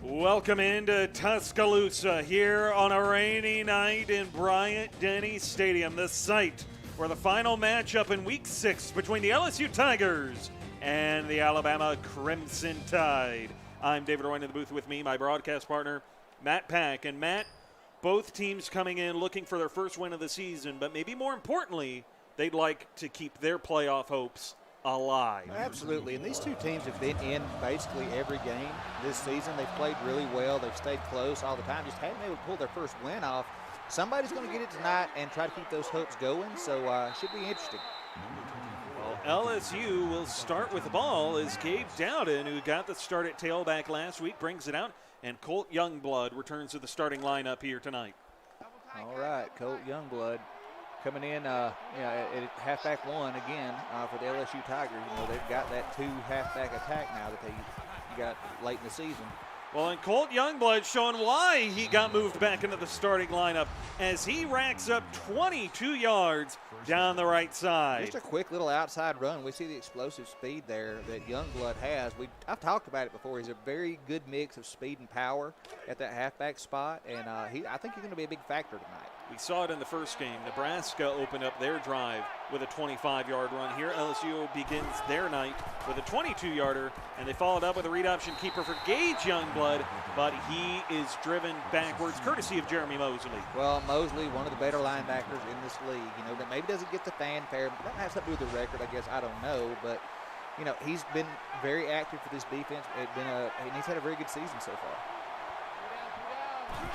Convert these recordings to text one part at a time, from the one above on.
Welcome into Tuscaloosa here on a rainy night in Bryant-Denny Stadium, the site where the final matchup in Week 6 between the LSU Tigers and the Alabama Crimson Tide. I'm David Roy in the booth. With me, my broadcast partner, Matt Pack. And Matt, both teams coming in looking for their first win of the season, but maybe more importantly, they'd like to keep their playoff hopes alive. Absolutely, and these two teams have been in basically every game this season. They've played really well. They've stayed close all the time. Just haven't been able to pull their first win off. Somebody's going to get it tonight and try to keep those hopes going, so should be interesting. Well, LSU will start with the ball as Gabe Dowden, who got the start at tailback last week, brings it out, and Colt Youngblood returns to the starting lineup here tonight. All right, Colt Youngblood coming in at halfback one again for the LSU Tigers. You know, they've got that two halfback attack now that they got late in the season. Well, and Colt Youngblood showing why he got moved back into the starting lineup as he racks up 22 yards down the right side. Just a quick little outside run. We see the explosive speed there that Youngblood has. I've talked about it before. He's a very good mix of speed and power at that halfback spot, and I think he's going to be a big factor tonight. We saw it in the first game. Nebraska opened up their drive with a 25-yard run. Here, LSU begins their night with a 22-yarder, and they followed up with a read option keeper for Gage Youngblood, but he is driven backwards, courtesy of Jeremy Mosley. Well, Mosley, one of the better linebackers in this league, that maybe doesn't get the fanfare. That has something to do with the record, I guess. I don't know, but he's been very active for this defense. And he's had a very good season so far.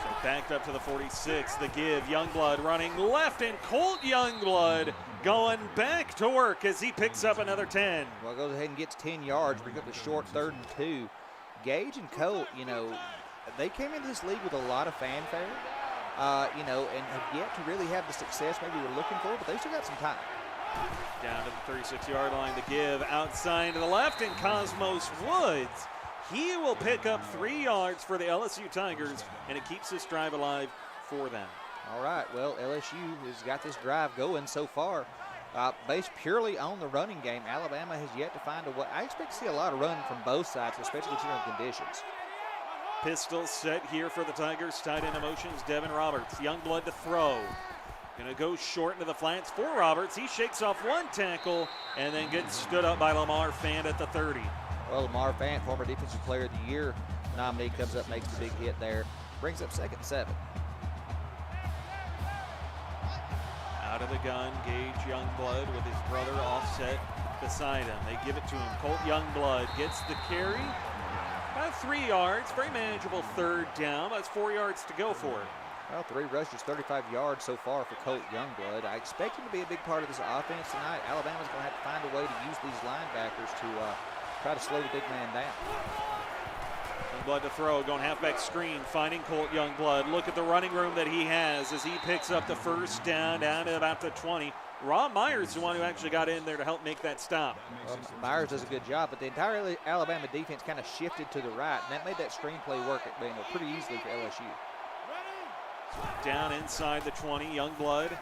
So backed up to the 46, the give, Youngblood running left, and Colt Youngblood going back to work as he picks up another 10. Well, goes ahead and gets 10 yards, brings up the short 3rd and 2. Gage and Colt, they came into this league with a lot of fanfare, and have yet to really have the success maybe we're looking for, but they still got some time. Down to the 36-yard line, the give outside to the left, and Cosmos Woods. He will pick up 3 yards for the LSU Tigers, and it keeps this drive alive for them. All right, well, LSU has got this drive going so far. Based purely on the running game, Alabama has yet to find a way. I expect to see a lot of running from both sides, especially considering conditions. Pistol set here for the Tigers. Tight end motions, Devin Roberts. Youngblood to throw. Going to go short into the flats for Roberts. He shakes off one tackle and then gets stood up by Lamar Fant at the 30. Well, Lamar Fant, former Defensive Player of the Year nominee, comes up, makes the big hit there. Brings up 2nd and 7. Out of the gun, Gage Youngblood with his brother offset beside him. They give it to him. Colt Youngblood gets the carry. About 3 yards. Very manageable 3rd down. That's 4 yards to go for it. Well, 3 rushes, 35 yards so far for Colt Youngblood. I expect him to be a big part of this offense tonight. Alabama's going to have to find a way to use these linebackers to try to slow the big man down. Youngblood to throw, going halfback screen, finding Colt Youngblood. Look at the running room that he has as he picks up the 1st down to about the 20. Rob Myers is the one who actually got in there to help make that stop. Well, Myers does a good job, but the entire Alabama defense kind of shifted to the right, and that made that screenplay work pretty easily for LSU. Down inside the 20, Youngblood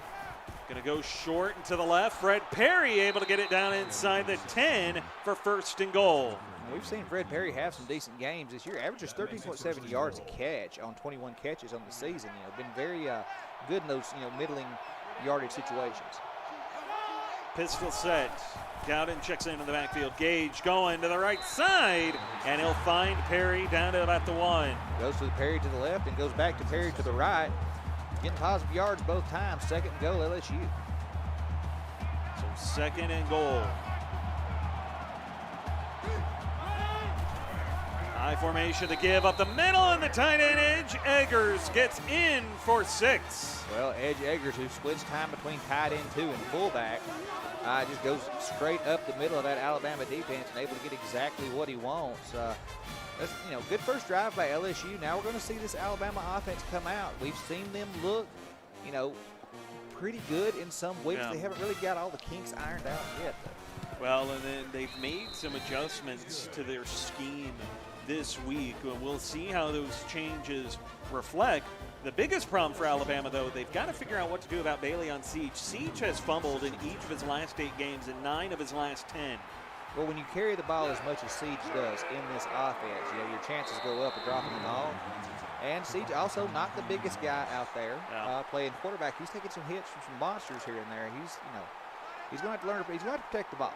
going to go short and to the left. Fred Perry able to get it down inside the 10 for 1st and goal. We've seen Fred Perry have some decent games this year. Averages 13.7 yards a catch on 21 catches on the season. Been very good in those middling yardage situations. Pistol set. Dowden checks into the backfield. Gage going to the right side, and he'll find Perry down to about the 1. Goes to Perry to the left and goes back to Perry to the right. Getting positive yards both times. 2nd and goal, LSU. So 2nd and goal. High formation to give up the middle, and the tight end Edge Eggers gets in for 6. Well, Edge Eggers, who splits time between tight end 2 and fullback, just goes straight up the middle of that Alabama defense and able to get exactly what he wants. That's, good first drive by LSU. Now we're going to see this Alabama offense come out. We've seen them look, pretty good in some weeks. Yeah. They haven't really got all the kinks ironed out yet, though. Well, and then they've made some adjustments to their scheme this week, and we'll see how those changes reflect. The biggest problem for Alabama, though, they've got to figure out what to do about Bailey on Siege. Siege has fumbled in each of his last 8 games and 9 of his last 10. Well, when you carry the ball as much as Siege does in this offense, your chances go up of dropping the ball. And Siege also not the biggest guy out there playing quarterback. He's taking some hits from some monsters here and there. He's going to have to learn. He's going to protect the ball.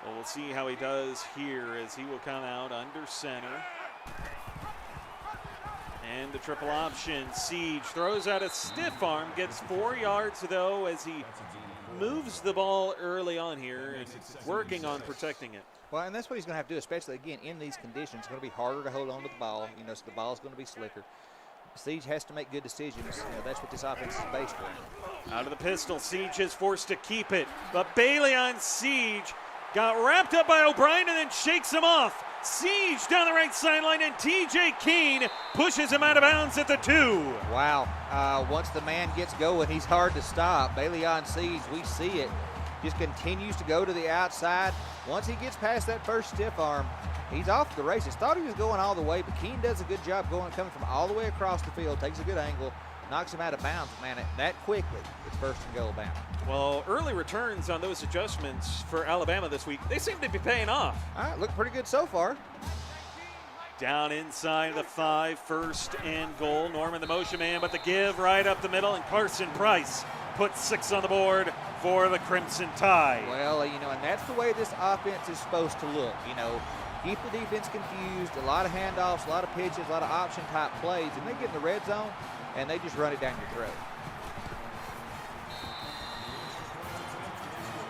Well, we'll see how he does here as he will come out under center. And the triple option. Siege throws out a stiff arm, gets 4 yards though as he moves the ball early on here and working on protecting it. Well, and that's what he's going to have to do, especially, again, in these conditions. It's going to be harder to hold on to the ball, so the ball's going to be slicker. Siege has to make good decisions. That's what this offense is based on. Out of the pistol, Siege is forced to keep it, but Bailey on Siege got wrapped up by O'Brien and then shakes him off. Siege down the right sideline, and TJ Keene pushes him out of bounds at the 2. Wow. Once the man gets going, he's hard to stop. Bailey on Siege, we see it. Just continues to go to the outside. Once he gets past that first stiff arm, he's off the races. Thought he was going all the way, but Keene does a good job coming from all the way across the field, takes a good angle, knocks him out of bounds. Man, that quickly, it's first and goal Bama. Well, early returns on those adjustments for Alabama this week, they seem to be paying off. All right, look pretty good so far. Down inside the 5, first and goal. Norman the motion man, but the give right up the middle, and Carson Price puts 6 on the board for the Crimson Tide. Well, and that's the way this offense is supposed to look. Keep the defense confused, a lot of handoffs, a lot of pitches, a lot of option-type plays, and they get in the red zone, and they just run it down your throat.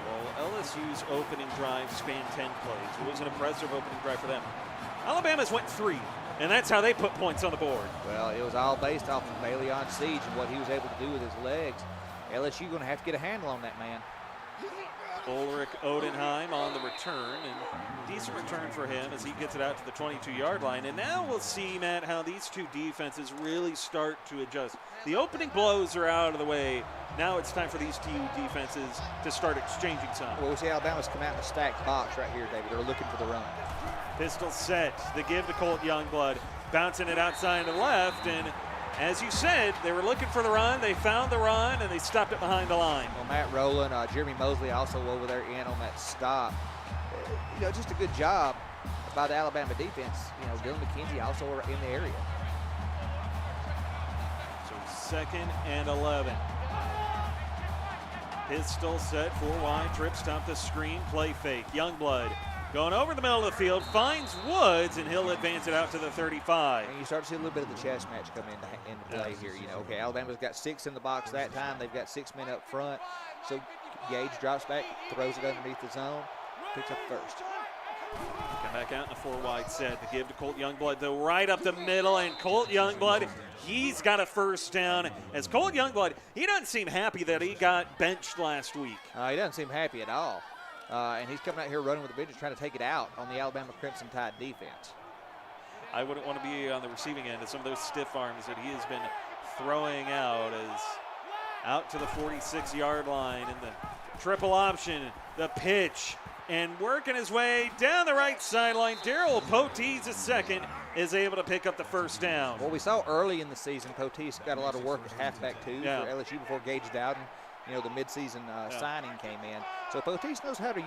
Well, LSU's opening drive spanned 10 plays. It was an impressive opening drive for them. Alabama's went 3, and that's how they put points on the board. Well, it was all based off of Bailey on Siege and what he was able to do with his legs. LSU going to have to get a handle on that man. Ulrich Odenheim on the return, and decent return for him as he gets it out to the 22-yard line. And now we'll see, Matt, how these two defenses really start to adjust. The opening blows are out of the way. Now it's time for these two defenses to start exchanging some. Well, we see Alabama's come out in a stacked box right here, David. They're looking for the run. Pistol set, the give to Colt Youngblood, bouncing it outside to the left, and as you said, they were looking for the run. They found the run, and they stopped it behind the line. Well, Matt Rowland, Jeremy Mosley also over there in on that stop. Just a good job by the Alabama defense. Dylan McKenzie also in the area. So 2nd and 11. Pistol set, 4 wide, trip, stop the screen, play fake. Youngblood going over the middle of the field, finds Woods, and he'll advance it out to the 35. And you start to see a little bit of the chess match come into play here. Okay, Alabama's got 6 in the box that time. They've got 6 men up front. So Gage drops back, throws it underneath the zone, picks up first. Come back out in a 4 wide set. The give to Colt Youngblood, though, right up the middle, and Colt Youngblood, he's got a first down. As Colt Youngblood, he doesn't seem happy that he got benched last week. He doesn't seem happy at all. And he's coming out here running with the bench trying to take it out on the Alabama Crimson Tide defense. I wouldn't want to be on the receiving end of some of those stiff arms that he has been throwing out as out to the 46-yard line in the triple option, the pitch, and working his way down the right sideline. Darrell Poteet, the second, is able to pick up the first down. Well, we saw early in the season, Poteet got a lot of work at halfback too for LSU before Gage Dowden. The midseason signing came in. So Poteet knows how to be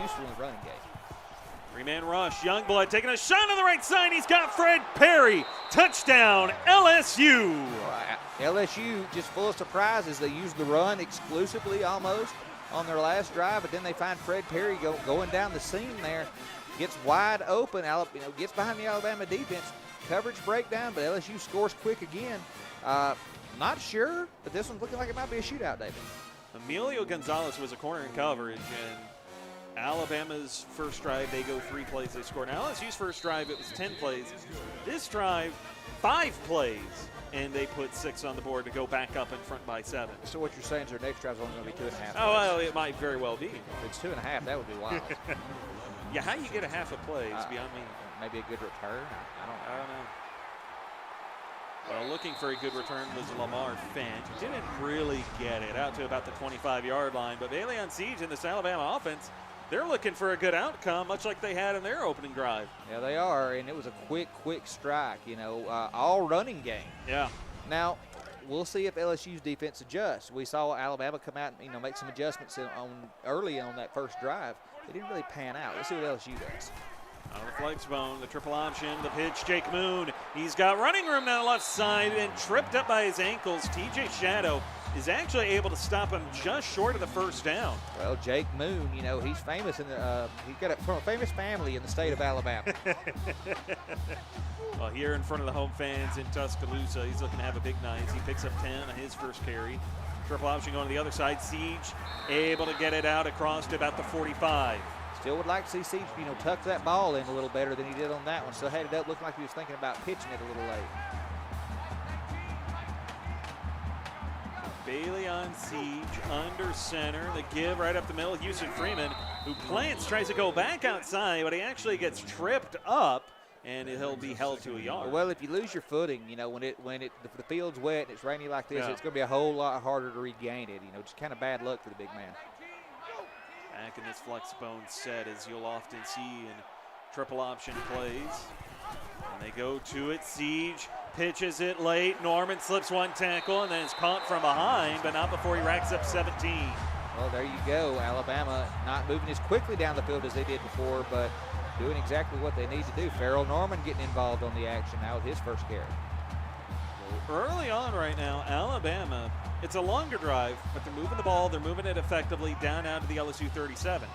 useful in the running game. 3-man rush. Youngblood taking a shot on the right side. He's got Fred Perry. Touchdown, LSU. LSU just full of surprises. They used the run exclusively almost on their last drive, but then they find Fred Perry going down the seam there. Gets wide open, gets behind the Alabama defense. Coverage breakdown, but LSU scores quick again. Not sure, but this one's looking like it might be a shootout, David. Emilio Gonzalez was a corner in coverage, and Alabama's first drive, they go 3 plays, they score. Now LSU's first drive, it was 10 plays. This drive, 5 plays, and they put 6 on the board to go back up in front by 7. So what you're saying is their next drive is only going to be 2.5 plays. Oh, well, it might very well be. If it's 2.5, that would be wild. Yeah, how you get a half a play is beyond me. Maybe a good return. I don't know. Well, looking for a good return was Lamar Fent. Didn't really get it out to about the 25-yard line. But Bailey on Siege in this Alabama offense, they're looking for a good outcome, much like they had in their opening drive. Yeah, they are, and it was a quick strike, all running game. Yeah. Now, we'll see if LSU's defense adjusts. We saw Alabama come out and make some adjustments early on that first drive. They didn't really pan out. Let's see what LSU does. On the flex bone, the triple option, the pitch, Jake Moon. He's got running room down the left side and tripped up by his ankles. TJ Shadow is actually able to stop him just short of the first down. Well, Jake Moon, he's famous he's got from a famous family in the state of Alabama. Well, here in front of the home fans in Tuscaloosa, he's looking to have a big night. He picks up 10 on his first carry. Triple option going to the other side. Siege able to get it out across to about the 45. Still would like to see Siege, tuck that ball in a little better than he did on that one. So had it up, looking like he was thinking about pitching it a little late. Bailey on Siege, under center. The give right up the middle. Houston Freeman, who plants, tries to go back outside, but he actually gets tripped up, and he'll be held to a yard. Well, if you lose your footing, when the field's wet and it's rainy like this, it's going to be a whole lot harder to regain it. Just kind of bad luck for the big man. Back in this flex bone set, as you'll often see in triple option plays. And they go to it. Siege pitches it late. Norman slips one tackle and then is caught from behind, but not before he racks up 17. Well, there you go. Alabama not moving as quickly down the field as they did before, but doing exactly what they need to do. Farrell Norman getting involved on the action now with his first carry. Early on right now, Alabama, it's a longer drive, but they're moving the ball. They're moving it effectively down out to the LSU 37.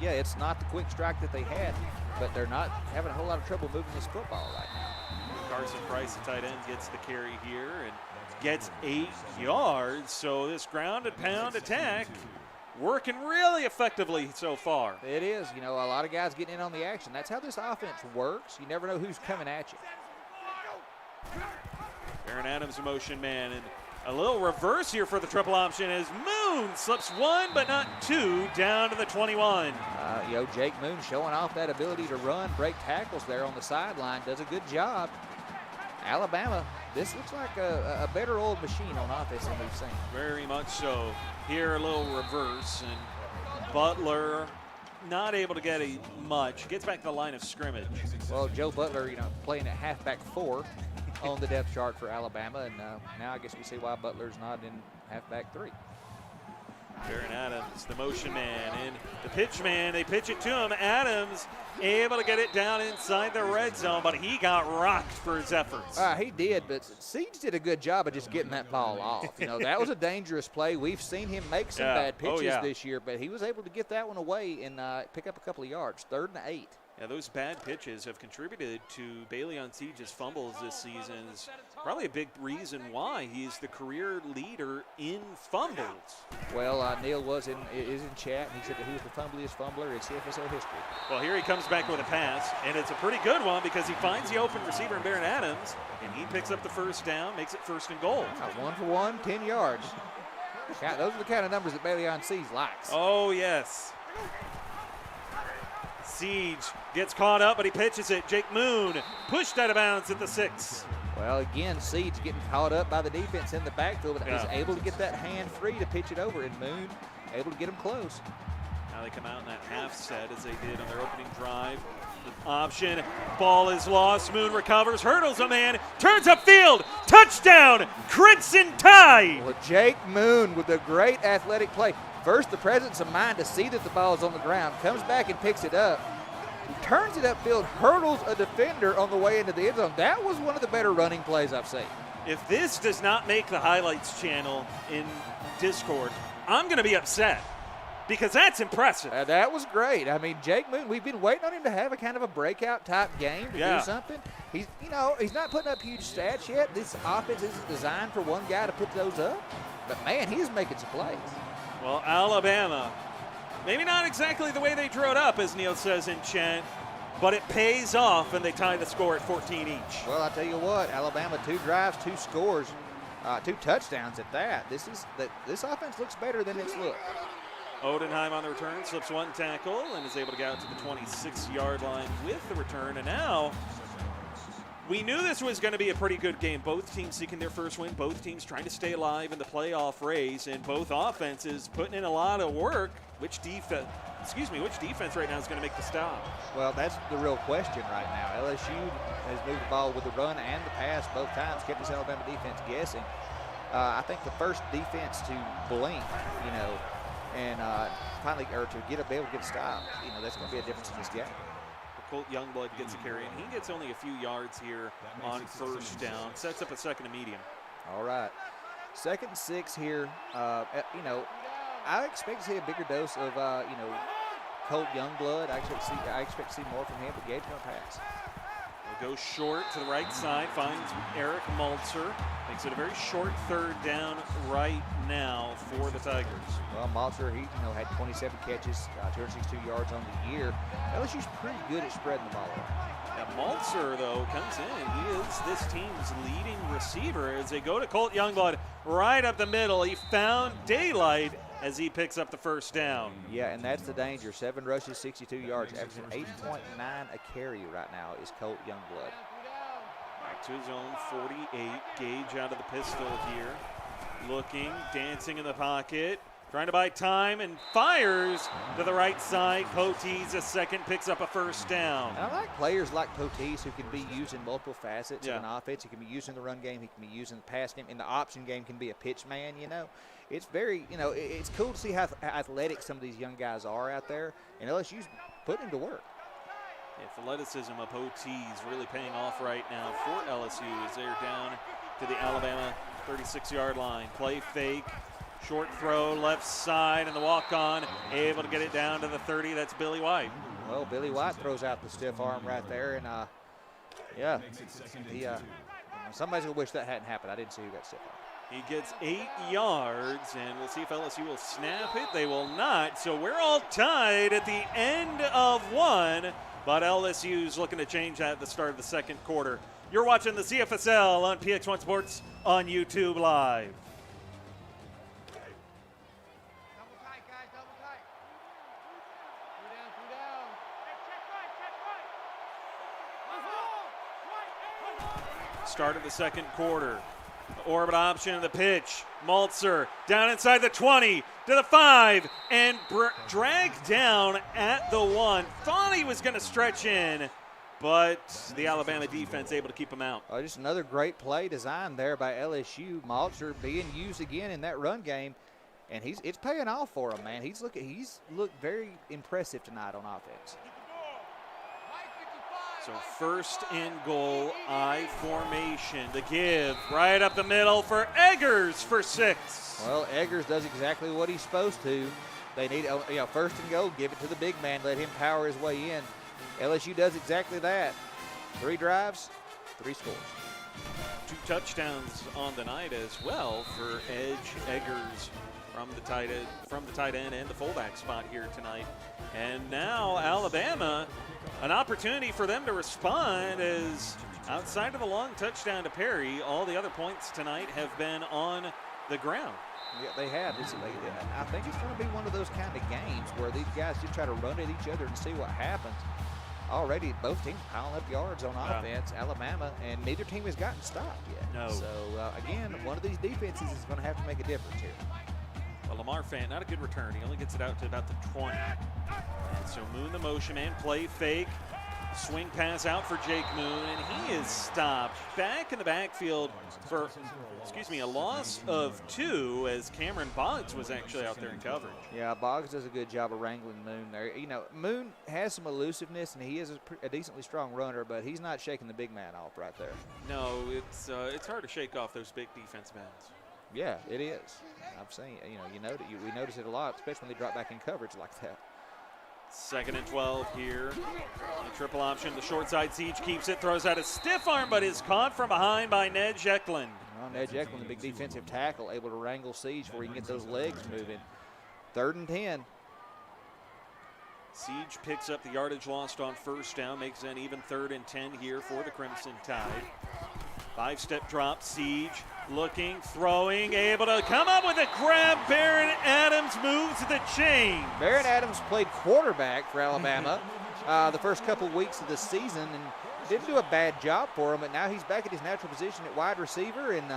Yeah, it's not the quick strike that they had, but they're not having a whole lot of trouble moving this football right now. Carson Price, the tight end, gets the carry here and gets 8 yards. So this ground and pound attack working really effectively so far. It is. A lot of guys getting in on the action. That's how this offense works. You never know who's coming at you. Aaron Adams, a motion man, and a little reverse here for the triple option as Moon slips one but not two down to the 21. Jake Moon showing off that ability to run, break tackles there on the sideline, does a good job. Alabama, this looks like a better old machine on offense than we've seen. Very much so. Here a little reverse, and Butler not able to get much. Gets back to the line of scrimmage. Well, Joe Butler, playing at halfback 4 on the depth chart for Alabama, and now I guess we see why Butler's not in halfback 3. Aaron Adams, the motion man, and the pitch man, they pitch it to him. Adams able to get it down inside the red zone, but he got rocked for his efforts. He did, but Siege did a good job of just getting that ball off. That was a dangerous play. We've seen him make some bad pitches this year, but he was able to get that one away and pick up a couple of yards. 3rd and 8. Yeah, those bad pitches have contributed to Bailey on Siege's fumbles this season. Is probably a big reason why he's the career leader in fumbles. Well, Neil is in chat, and he said that he was the fumbliest fumbler in Cfsl history. Well, here he comes back with a pass, and it's a pretty good one because he finds the open receiver in Baron Adams, and he picks up the first down, makes it 1st and goal. 1 for 1, 10 yards. Those are the kind of numbers that Bailey on Siege likes. Oh, yes. Siege gets caught up, but he pitches it. Jake Moon pushed out of bounds at the 6. Well, again, Siege getting caught up by the defense in the backfield, but is able to get that hand free to pitch it over, and Moon able to get him close. Now they come out in that half set as they did on their opening drive. The option, ball is lost. Moon recovers, hurdles a man, turns upfield, touchdown, Crimson Tide. Well, Jake Moon with a great athletic play. First, the presence of mind to see that the ball is on the ground, comes back and picks it up, turns it upfield, hurdles a defender on the way into the end zone. That was one of the better running plays I've seen. If this does not make the highlights channel in Discord, I'm going to be upset because that's impressive. That was great. I mean, Jake Moon, we've been waiting on him to have a kind of a breakout type game to do something. He's not putting up huge stats yet. This offense isn't designed for one guy to put those up, but man, he is making some plays. Well, Alabama, maybe not exactly the way they drew it up, as Neil says in chat, but it pays off, and they tie the score at 14 each. Well, I tell you what, Alabama, 2 drives, 2 scores, 2 touchdowns at that. This offense looks better than it's looked. Odenheim on the return, slips one tackle, and is able to get out to the 26-yard line with the return. And now we knew this was going to be a pretty good game. Both teams seeking their first win, both teams trying to stay alive in the playoff race, and both offenses putting in a lot of work. Which defense right now is going to make the stop? Well, that's the real question right now. LSU has moved the ball with the run and the pass both times, kept this Alabama defense guessing. I think the first defense to blink, and finally, or to be able to get a stop, that's going to be a difference in this game. Colt Youngblood gets a carry, and he gets only a few yards here on first down. Sets up a second and medium. All right. 2nd and 6 here. I expect to see a bigger dose of, Colt Youngblood. I expect to see more from him, but Gabe's going to pass. He'll go short to the right side, finds Eric Maltzer. Makes it a very short 3rd down right now for the Tigers. Well, Maltzer, he had 27 catches, 262 yards on the year. LSU's pretty good at spreading the ball around. Yeah, Maltzer, though, comes in. He is this team's leading receiver as they go to Colt Youngblood right up the middle. He found daylight as he picks up the first down. Yeah, and that's the danger. 7 rushes, 62 yards, averaging 8.9 a carry right now is Colt Youngblood. Back to his own 48. Gage out of the pistol here. Looking, dancing in the pocket. Trying to buy time and fires to the right side. Potees a second, picks up a first down. And I like players like Potees who can be used in multiple facets of an offense. He can be used in the run game. He can be used in the pass game. In the option game can be a pitch man, It's very, it's cool to see how athletic some of these young guys are out there. And LSU's putting him to work. Yeah, athleticism of Potees really paying off right now for LSU as they're down to the Alabama 36-yard line. Play fake. Short throw, left side, and the walk-on, able to get it down to the 30. That's Billy White. Well, Billy White throws out the stiff arm right there, and somebody's gonna wish that hadn't happened. I didn't see who got stiff arm. He gets 8 yards, and we'll see if LSU will snap it. They will not. So we're all tied at the end of one, but LSU's looking to change that at the start of the second quarter. You're watching the CFSL on PX1 Sports on YouTube Live. Start of the second quarter. The orbit option of the pitch. Maltzer down inside the 20 to the 5 and dragged down at the 1. Thought he was going to stretch in, but the Alabama defense able to keep him out. Oh, just another great play designed there by LSU. Maltzer being used again in that run game, and it's paying off for him, man. He's looked very impressive tonight on offense. So 1st and goal, I formation. The give right up the middle for Eggers for 6. Well, Eggers does exactly what he's supposed to. They need, 1st and goal, give it to the big man, let him power his way in. LSU does exactly that. 3 drives, 3 scores. 2 touchdowns on the night as well for Edge Eggers from the tight end and the fullback spot here tonight. And now Alabama, an opportunity for them to respond as outside of the long touchdown to Perry, all the other points tonight have been on the ground. Yeah, they have. I think it's going to be one of those kind of games where these guys just try to run at each other and see what happens. Already, both teams piling up yards on offense, Alabama, and neither team has gotten stopped yet. No. So, again, one of these defenses is going to have to make a difference here. Well, Lamar Fant, not a good return. He only gets it out to about the 20. And so Moon, the motion man, play fake. Swing pass out for Jake Moon, and he is stopped back in the backfield for, a loss of 2 as Cameron Boggs was actually out there in coverage. Yeah, Boggs does a good job of wrangling Moon there. Moon has some elusiveness, and he is a decently strong runner, but he's not shaking the big man off right there. No, it's hard to shake off those big defense backs. Yeah, it is. I've seen, we notice it a lot, especially when they drop back in coverage like that. 2nd and 12 here. A triple option. The short side, Siege keeps it, throws out a stiff arm, but is caught from behind by Ned Eklund. Well, Ned Eklund, the big defensive tackle, able to wrangle Siege before he can get those legs moving. 3rd and 10. Siege picks up the yardage lost on 1st down, makes an even 3rd and 10 here for the Crimson Tide. 5-step drop, Siege looking, throwing, able to come up with a grab. Baron Adams moves the chain. Baron Adams played quarterback for Alabama the first couple weeks of the season and didn't do a bad job for him, but now he's back at his natural position at wide receiver, and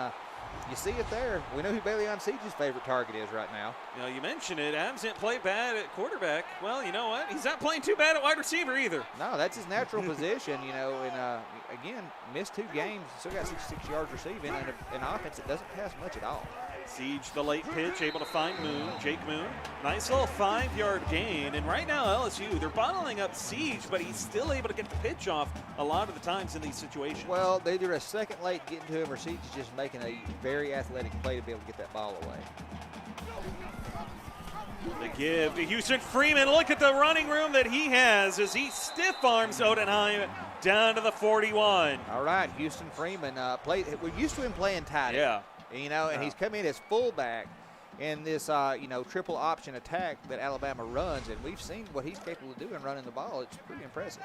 You see it there. We know who Bailey on Siege's favorite target is right now. You know, you mentioned it. Adams didn't play bad at quarterback. Well, you know what? He's not playing too bad at wide receiver either. No, that's his natural position, you know. And, again, missed 2 games, still got 66 yards receiving, and an offense that doesn't pass much at all. Siege, the late pitch, able to find Moon, Jake Moon. Nice little 5-yard gain. And right now, LSU, they're bottling up Siege, but he's still able to get the pitch off a lot of the times in these situations. Well, they're either a second late getting to him, or Siege is just making a very athletic play to be able to get that ball away. The give to Houston Freeman. Look at the running room that he has as he stiff arms Odenheim down to the 41. All right, Houston Freeman we're used to him playing tight end. Yeah. You know, and he's come in as fullback in this, you know, triple option attack that Alabama runs, and we've seen what he's capable of doing running the ball. It's pretty impressive.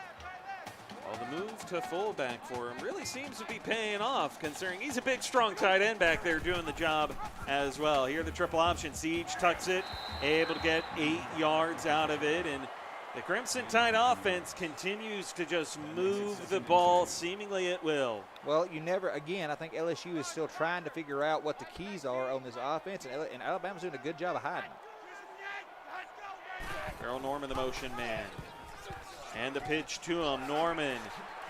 Well, the move to fullback for him really seems to be paying off, considering he's a big, strong tight end back there doing the job as well. Here, the triple option. Siege tucks it, able to get 8 yards out of it, and the Crimson Tide offense continues to just move the ball seemingly at will. Well, again, I think LSU is still trying to figure out what the keys are on this offense, and Alabama's doing a good job of hiding. Darrell Norman, the motion man. And the pitch to him. Norman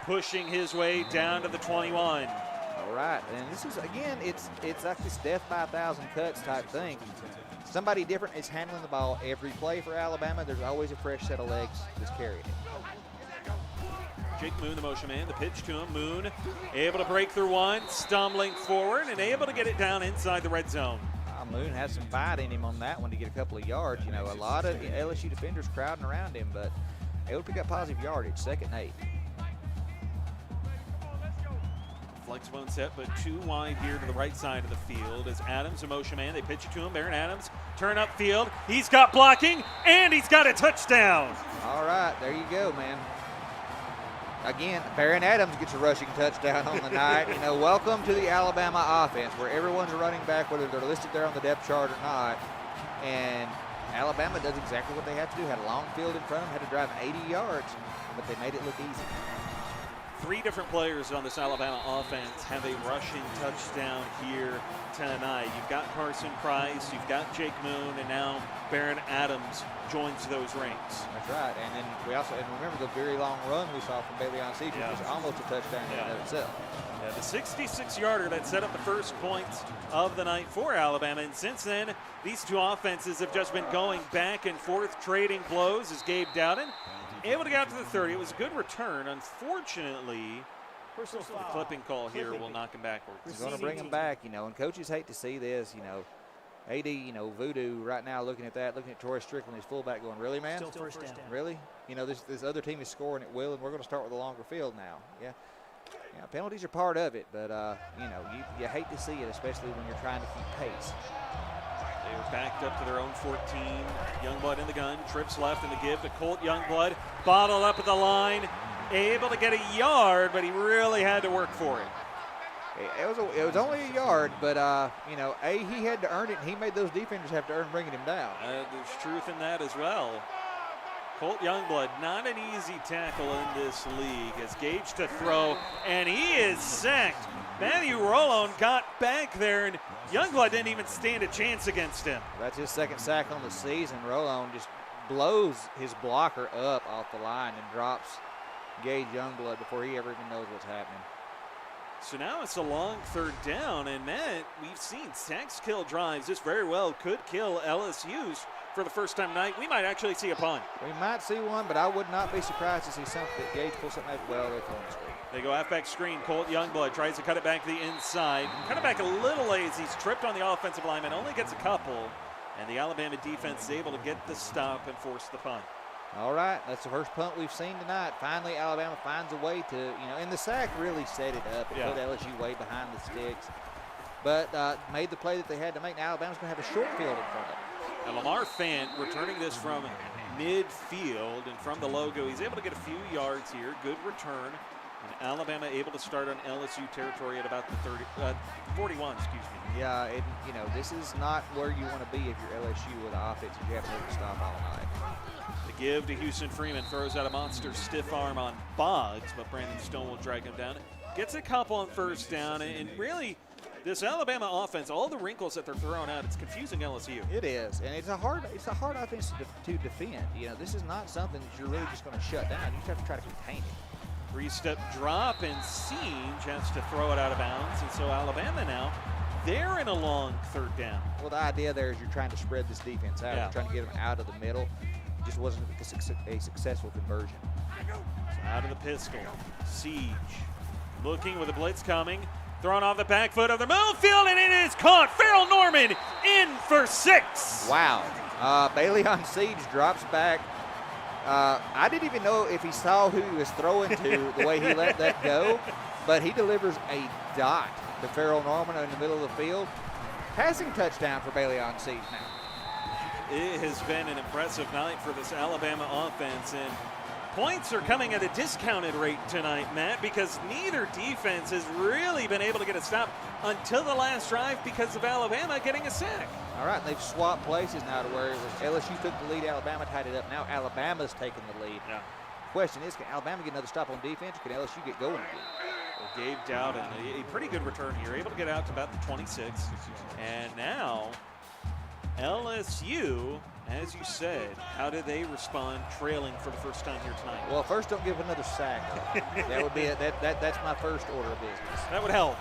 pushing his way down to the 21. All right, and this is, again, it's like this death by 1,000 cuts type thing. Somebody different is handling the ball every play for Alabama. There's always a fresh set of legs that's carrying it. Jake Moon, the motion man, the pitch to him. Moon able to break through one, stumbling forward, and able to get it down inside the red zone. Moon has some fight in him on that one to get a couple of yards. You know, a lot of LSU defenders crowding around him, but able to pick up positive yardage, 2nd and 8. Flex one set, but 2 wide here to the right side of the field as Adams, a motion man. They pitch it to him. Baron Adams, turn up field. He's got blocking, and he's got a touchdown. All right, there you go, man. Again, Baron Adams gets a rushing touchdown on the night. You know, welcome to the Alabama offense where everyone's a running back, whether they're listed there on the depth chart or not. And Alabama does exactly what they have to do. Had a long field in front of them, had to drive 80 yards, but they made it look easy. 3 different players on this Alabama offense have a rushing touchdown here tonight. You've got Carson Price, you've got Jake Moon, and now Baron Adams joins those ranks. That's right. And then we also, and remember the very long run we saw from Bailey on Siege, which was almost a touchdown in and of itself. Yeah, the 66-yarder that set up the first points of the night for Alabama. And since then, these 2 offenses have just been going back and forth, trading blows as Gabe Dowden able to get out to the 30. It was a good return. Unfortunately, the flipping call here will knock him backwards. He's going to bring him back, you know, and coaches hate to see this, you know. AD, you know, Voodoo right now looking at that, looking at Torrey Strickland, his fullback, going, really, man? Still first down. Really? You know, this other team is scoring at will, and we're going to start with a longer field now. Yeah. Yeah, penalties are part of it, but, you know, you hate to see it, especially when you're trying to keep pace. They were backed up to their own 14. Youngblood in the gun, trips left in the give to Colt Youngblood. Bottled up at the line, able to get a yard, but he really had to work for it. It was only a yard, but, you know, he had to earn it, and he made those defenders have to earn bringing him down. There's truth in that as well. Colt Youngblood, not an easy tackle in this league, as Gage to throw, and he is sacked. Matthew Rolone got back there, and Youngblood didn't even stand a chance against him. That's his 2nd sack on the season. Rolone just blows his blocker up off the line and drops Gage Youngblood before he ever even knows what's happening. So now it's a long 3rd down, and Matt, we've seen sacks kill drives. This very well could kill LSU's for the first time tonight. We might actually see a punt. We might see one, but I would not be surprised to see something that Gage pulls something out. Well, they're throwing the screen. They go halfback screen. Colt Youngblood tries to cut it back to the inside. Cut it back a little lazy. He's tripped on the offensive lineman, only gets a couple, and the Alabama defense is able to get the stop and force the punt. All right, that's the first punt we've seen tonight. Finally, Alabama finds a way to, you know, and the sack really set it up. It put LSU way behind the sticks, but made the play that they had to make. Now Alabama's going to have a short field in front of them. And Lamar Fant returning this from midfield and from the logo. He's able to get a few yards here. Good return. And Alabama able to start on LSU territory at about the 41, excuse me. Yeah, and, you know, this is not where you want to be if you're LSU with an offense. You have to make a stop all night. The give to Houston Freeman, throws out a monster stiff arm on Boggs, but Brandon Stone will drag him down. Gets a couple on 1st down, and really This Alabama offense, all the wrinkles that they're throwing out, it's confusing LSU. It is, and it's a hard offense to defend. You know, this is not something that you're really just going to shut down. You just have to try to contain it. Three-step drop, and Siege has to throw it out of bounds, and so Alabama now, they're in a long third down. Well, the idea there is you're trying to spread this defense out. Yeah. You're trying to get them out of the middle. It just wasn't a successful conversion. So out of the pistol, Siege looking with a blitz coming, thrown off the back foot of the middle field, and it is caught. Farrell Norman in for 6. Wow. Bailey on Siege drops back. I didn't even know if he saw who he was throwing to the way he let that go, but he delivers a dot to Farrell Norman in the middle of the field. Passing touchdown for Bailey on Siege now. It has been an impressive night for this Alabama offense, and points are coming at a discounted rate tonight, Matt, because neither defense has really been able to get a stop until the last drive because of Alabama getting a sack. All right, they've swapped places now to where it was LSU took the lead, Alabama tied it up. Now Alabama's taking the lead. Yeah. Question is, can Alabama get another stop on defense, or can LSU get going again? Well, Gabe Dowden, a pretty good return here, able to get out to about the 26. And now LSU, as you said, how did they respond trailing for the first time here tonight? Well, first, don't give another sack. That would be that's my first order of business. That would help.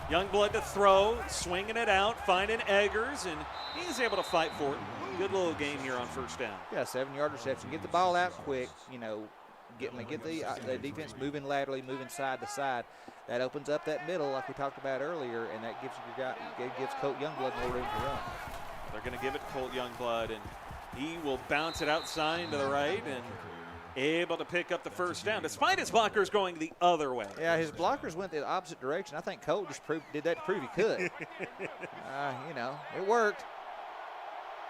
Youngblood to throw, swinging it out, finding Eggers, and he's able to fight for it. Good little game here on first down. Yeah, 7-yard reception. Get the ball out quick. You know, get the defense moving laterally, moving side to side. That opens up that middle, like we talked about earlier, and that gives Colt Youngblood more room to run. They're going to give it to Colt Youngblood, and he will bounce it outside to the right and able to pick up the first down, despite his blockers going the other way. Yeah, his blockers went the opposite direction. I think Colt just did that to prove he could. You know, it worked.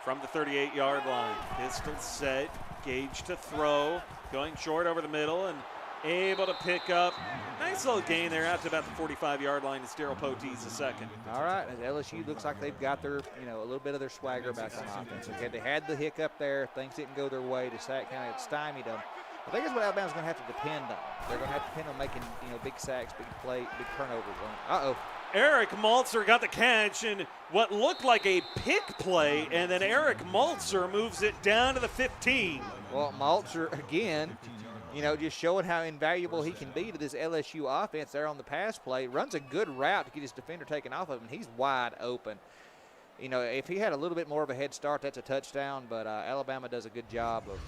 From the 38-yard line, pistol set, Gage to throw, going short over the middle, and able to pick up. Nice little gain there out to about the 45-yard line. It's Daryl Potees the second. All right, and LSU looks like they've got their, a little bit of their swagger back on offense. Okay, they had the hiccup there. Things didn't go their way. The sack kind of stymied them. I think that's what Alabama's going to have to depend on. They're going to have to depend on making, big sacks, big play, big turnovers. Uh-oh. Eric Maltzer got the catch in what looked like a pick play, and then Eric Maltzer moves it down to the 15. Well, Maltzer, again, just showing how invaluable he can be to this LSU offense there on the pass play. Runs a good route to get his defender taken off of him. He's wide open. If he had a little bit more of a head start, that's a touchdown, but Alabama does a good job of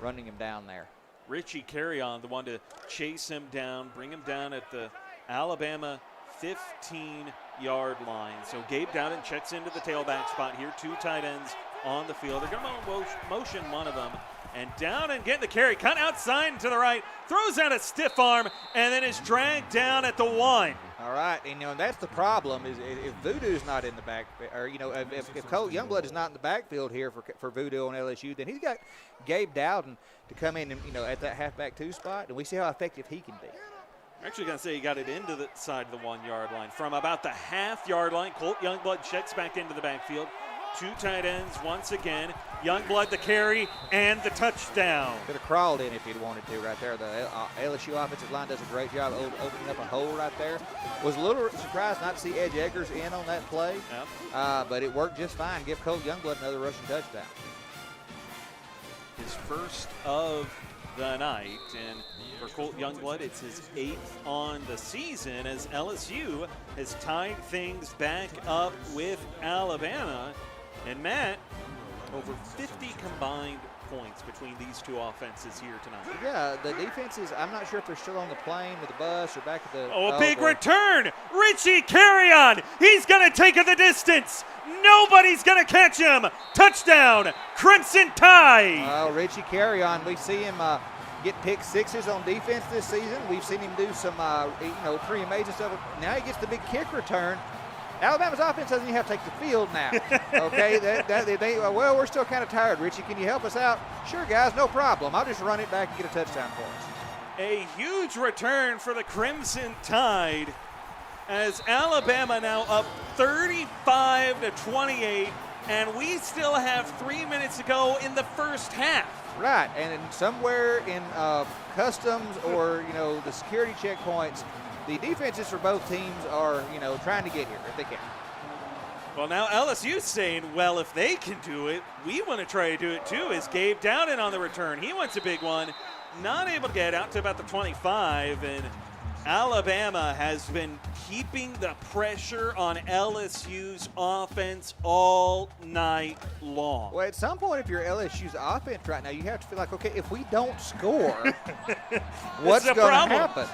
running him down there. Richie Carrion, the one to chase him down, bring him down at the Alabama 15-yard line. So Gabe Dowden checks into the tailback spot here. 2 tight ends on the field. They're going to motion one of them. And Dowden getting the carry, cut outside to the right, throws out a stiff arm, and then is dragged down at the 1. All right, and that's the problem is if Voodoo's not in the back, or if Colt Youngblood is not in the backfield here for Voodoo on LSU, then he's got Gabe Dowden to come in and at that halfback 2 spot, and we see how effective he can be. I'm actually going to say he got it into the side of the 1-yard line. From about the half-yard line, Colt Youngblood checks back into the backfield. 2 tight ends once again. Youngblood the carry and the touchdown. Could have crawled in if he'd wanted to right there. The LSU offensive line does a great job of opening up a hole right there. Was a little surprised not to see Edge Eggers in on that play, but it worked just fine. Give Colt Youngblood another rushing touchdown. His first of the night, and for Colt Youngblood, it's his 8th on the season as LSU has tied things back up with Alabama. And Matt, over 50 combined points between these 2 offenses here tonight. Yeah, the defenses, I'm not sure if they're still on the plane with the bus or back at the... a big return. Richie Carrion. He's going to take it the distance. Nobody's going to catch him. Touchdown, Crimson Tide. Well, Richie Carrion, we see him get pick 6s on defense this season. We've seen him do some, pretty amazing stuff. Now he gets the big kick return. Alabama's offense doesn't even have to take the field now. Okay, well, we're still kind of tired. Richie, can you help us out? Sure, guys, no problem. I'll just run it back and get a touchdown for us. A huge return for the Crimson Tide as Alabama now up 35-28, and we still have 3 minutes to go in the first half. Right, and somewhere in customs or, the security checkpoints, the defenses for both teams are, trying to get here if they can. Well, now LSU's saying, well, if they can do it, we want to try to do it too, is Gabe Dowden on the return. He wants a big one. Not able to get out to about the 25, and Alabama has been keeping the pressure on LSU's offense all night long. Well, at some point, if you're LSU's offense right now, you have to feel like, okay, if we don't score, what's going to happen?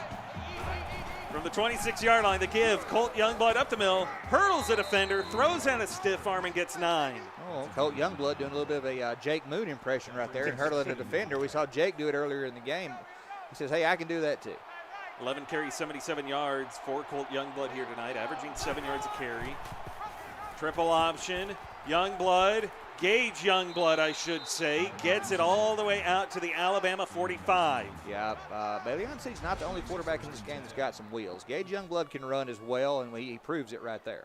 From the 26-yard line, the give. Colt Youngblood up the middle, hurdles the defender, throws out a stiff arm, and gets 9. Oh, Colt Youngblood doing a little bit of a Jake Moon impression right there and hurdling the defender. We saw Jake do it earlier in the game. He says, hey, I can do that too. 11 carries, 77 yards for Colt Youngblood here tonight, averaging 7 yards a carry. Triple option. Youngblood, Gage Youngblood, I should say, gets it all the way out to the Alabama 45. Yeah, Bailey-Oncey's not the only quarterback in this game that's got some wheels. Gage Youngblood can run as well, and he proves it right there.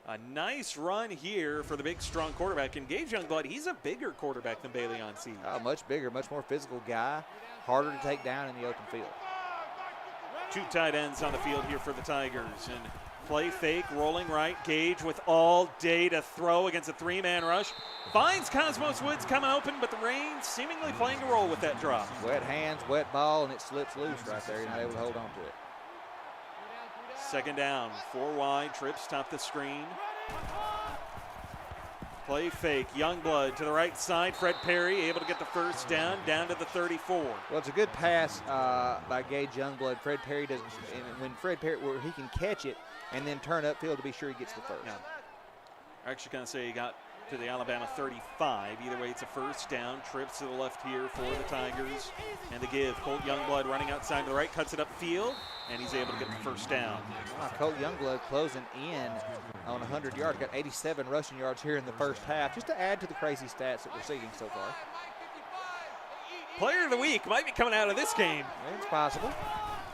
A nice run here for the big, strong quarterback. And Gage Youngblood, he's a bigger quarterback than Bailey-Oncey. Much bigger, much more physical guy, harder to take down in the open field. 2 tight ends on the field here for the Tigers. And play fake, rolling right. Gage with all day to throw against a 3-man rush. Finds Cosmos Woods coming open, but the rain seemingly playing a role with that drop. Wet hands, wet ball, and it slips loose right there. You're not able to hold on to it. 2nd down, 4 wide, trips top the screen. Play fake, Youngblood to the right side. Fred Perry able to get the first down to the 34. Well, it's a good pass by Gage Youngblood. Fred Perry doesn't, and when Fred Perry, where he can catch it and then turn upfield to be sure he gets the first. Yeah. I'm actually going to say he got to the Alabama 35. Either way, it's a first down. Trips to the left here for the Tigers. And the give, Colt Youngblood running outside to the right, cuts it upfield, and he's able to get the first down. Colt Youngblood closing in on 100 yards. Got 87 rushing yards here in the first half, just to add to the crazy stats that we're seeing so far. Player of the week might be coming out of this game. It's possible.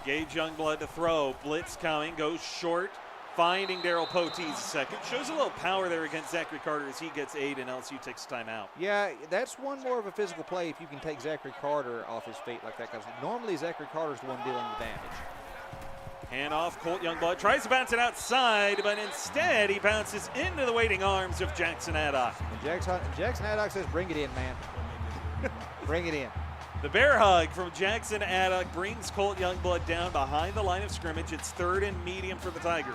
Gage Youngblood to throw. Blitz coming, goes short. Finding Darrell Poteet's second. Shows a little power there against Zachary Carter as he gets 8 and LSU takes timeout. Yeah, that's one more of a physical play if you can take Zachary Carter off his feet like that, because normally Zachary Carter's the one dealing the damage. Handoff, Colt Youngblood tries to bounce it outside, but instead he bounces into the waiting arms of Jackson Addock. And Jackson Addock says, bring it in, man. Bring it in. The bear hug from Jackson Addock brings Colt Youngblood down behind the line of scrimmage. It's 3rd and medium for the Tigers.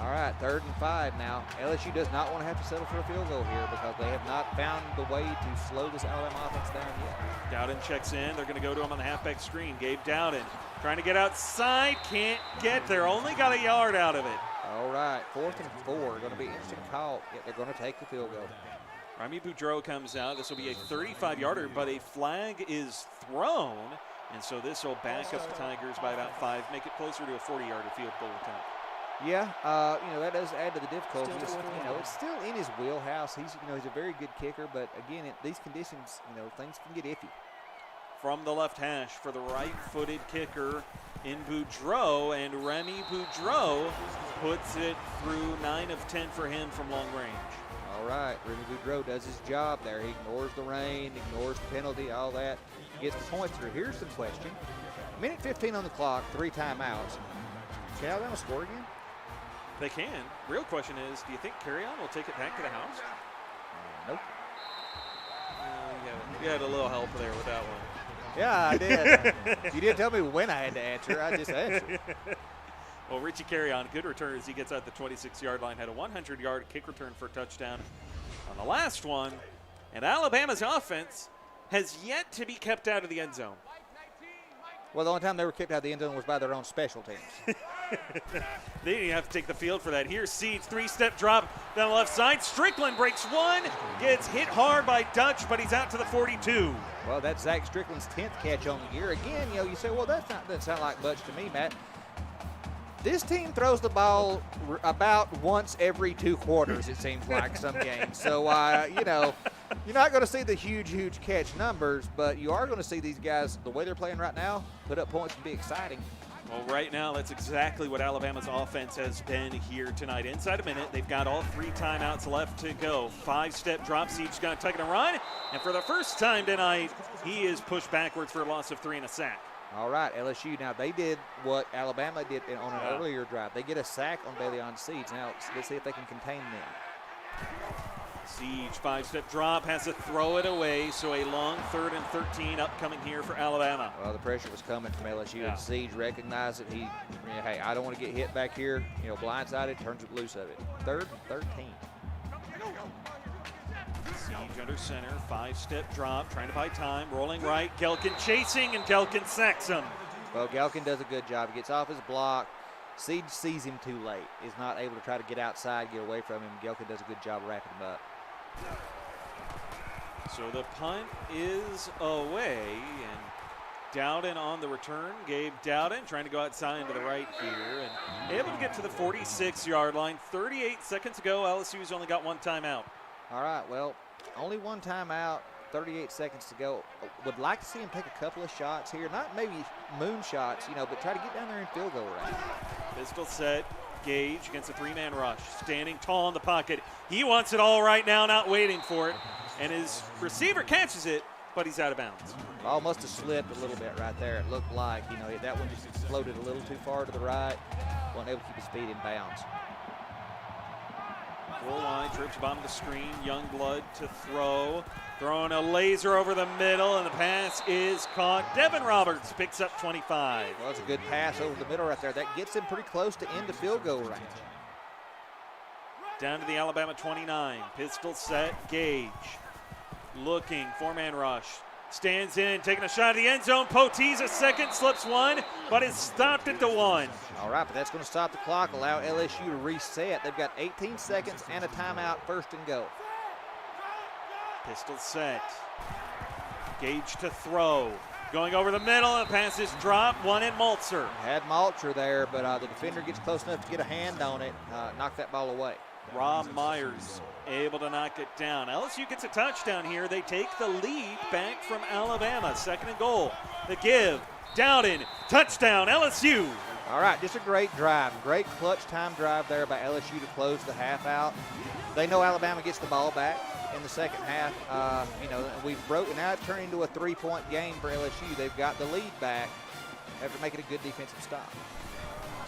All right, 3rd and 5 now. LSU does not want to have to settle for a field goal here because they have not found the way to slow this Alabama offense down yet. Dowden checks in. They're going to go to him on the halfback screen. Gabe Dowden trying to get outside. Can't get there. Only got a yard out of it. All right, 4th and 4. Going to be instant call. Yeah, they're going to take the field goal. Remy Boudreau comes out. This will be a 35-yarder, but a flag is thrown. And so this will back up the Tigers by about 5, make it closer to a 40-yarder field goal attempt. Yeah, that does add to the difficulty. It's still in his wheelhouse. He's a very good kicker, but again, in these conditions, things can get iffy. From the left hash for the right-footed kicker in Boudreau, and Remy Boudreau puts it through 9 of 10 for him from long range. All right, Remy Boudreau does his job there. He ignores the rain, ignores the penalty, all that. Gets the points through. Here's the question. Minute 15 on the clock, 3 timeouts. Can Alabama score again? They can. Real question is, do you think Carry-On will take it back to the house? Nope. You had a little help there with that one. Yeah, I did. You didn't tell me when I had to answer. I just answered. Well, Richie Carry-On, good return as he gets out the 26-yard line. Had a 100-yard kick return for a touchdown on the last one. And Alabama's offense has yet to be kept out of the end zone. Well, the only time they were kicked out of the end zone was by their own special teams. They didn't have to take the field for that. Here's Seeds, 3-step drop down the left side. Strickland breaks one, gets hit hard by Dutch, but he's out to the 42. Well, that's Zach Strickland's 10th catch on the year. Again, you say, well, that doesn't sound like much to me, Matt. This team throws the ball about once every 2 quarters, it seems like, some games. So, you're not going to see the huge catch numbers, but you are going to see these guys, the way they're playing right now, put up points and be exciting. Well, right now, that's exactly what Alabama's offense has been here tonight. Inside a minute, they've got all 3 timeouts left to go. 5-step drops, each going to take it and run. And for the first time tonight, he is pushed backwards for a loss of 3 and a sack. All right, LSU. Now, they did what Alabama did on an Yeah. earlier drive. They get a sack on Bailey on Siege. Now, let's see if they can contain them. Siege, 5-step drop, has to throw it away, so a long 3rd and 13 upcoming here for Alabama. Well, the pressure was coming from LSU, Yeah. and Siege recognized that hey, I don't want to get hit back here. Blindsided, turns it loose of it. 3rd and 13. Siege under center, 5-step drop, trying to buy time, rolling right, Gelkin chasing, and Gelkin sacks him. Well, Gelkin does a good job. He gets off his block. Siege sees him too late. Is not able to try to get outside, get away from him. Gelkin does a good job wrapping him up. So the punt is away, and Dowden on the return. Gabe Dowden trying to go outside to the right here, and able to get to the 46-yard line. 38 seconds ago, LSU's only got one timeout. All right, well, only one timeout, 38 seconds to go. Would like to see him take a couple of shots here. Not maybe moon shots, but try to get down there in field goal range. Pistol set, Gage against a 3-man rush. Standing tall in the pocket. He wants it all right now, not waiting for it. And his receiver catches it, but he's out of bounds. Ball must have slipped a little bit right there. It looked like, that one just floated a little too far to the right. Wasn't able to keep his feet in bounds. Full line, trips bottom of the screen. Youngblood to throw. Throwing a laser over the middle, and the pass is caught. Devin Roberts picks up 25. Well, it's a good pass over the middle right there. That gets him pretty close to end the field goal range. Down to the Alabama 29. Pistol set, Gage. Looking, 4-man rush. Stands in, taking a shot at the end zone. Potees a second, slips one, but is stopped at the 1. All right, but that's going to stop the clock, allow LSU to reset. They've got 18 seconds and a timeout, 1st and goal. Pistol set. Gage to throw. Going over the middle, and the pass is dropped. One in Maltzer. Had Maltzer there, but the defender gets close enough to get a hand on it, knock that ball away. Rob Myers able to knock it down. LSU gets a touchdown here. They take the lead back from Alabama. 2nd and goal. The give. Dowden. Touchdown, LSU. All right, just a great drive. Great clutch time drive there by LSU to close the half out. They know Alabama gets the ball back in the second half. We've broken out, turned into a 3-point game for LSU. They've got the lead back after making a good defensive stop.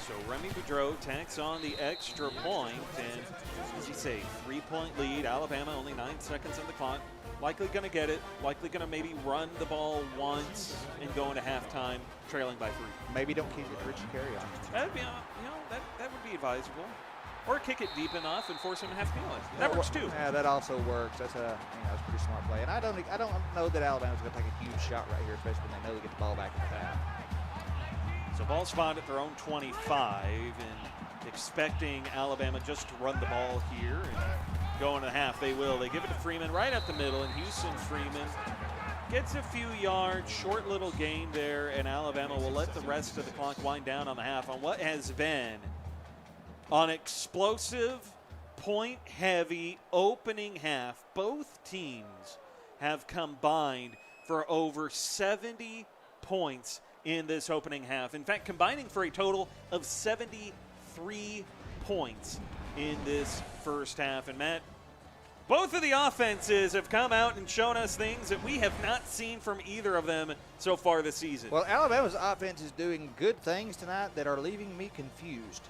So Remy Boudreau tacks on the extra point, and as you say, 3-point lead. Alabama only 9 seconds on the clock. Likely going to get it. Likely going to maybe run the ball once and go into halftime, trailing by 3. Maybe don't kick it to Richie Carey on. That'd be, that would be advisable. Or kick it deep enough and force him to have to penalty. That works too. Yeah, that also works. That's that's a pretty smart play. And I don't know that Alabama's going to take a huge shot right here, especially when they know they get the ball back in the half. So ball spot at their own 25, and expecting Alabama just to run the ball here and go into the half. They will. They give it to Freeman right up the middle, and Houston Freeman gets a few yards, short little gain there, and Alabama will let the rest of the clock wind down on the half on what has been an explosive, point-heavy opening half. Both teams have combined for over 70 points in this opening half. In fact, combining for a total of 73 points in this first half. And Matt, both of the offenses have come out and shown us things that we have not seen from either of them so far this season. Well, Alabama's offense is doing good things tonight that are leaving me confused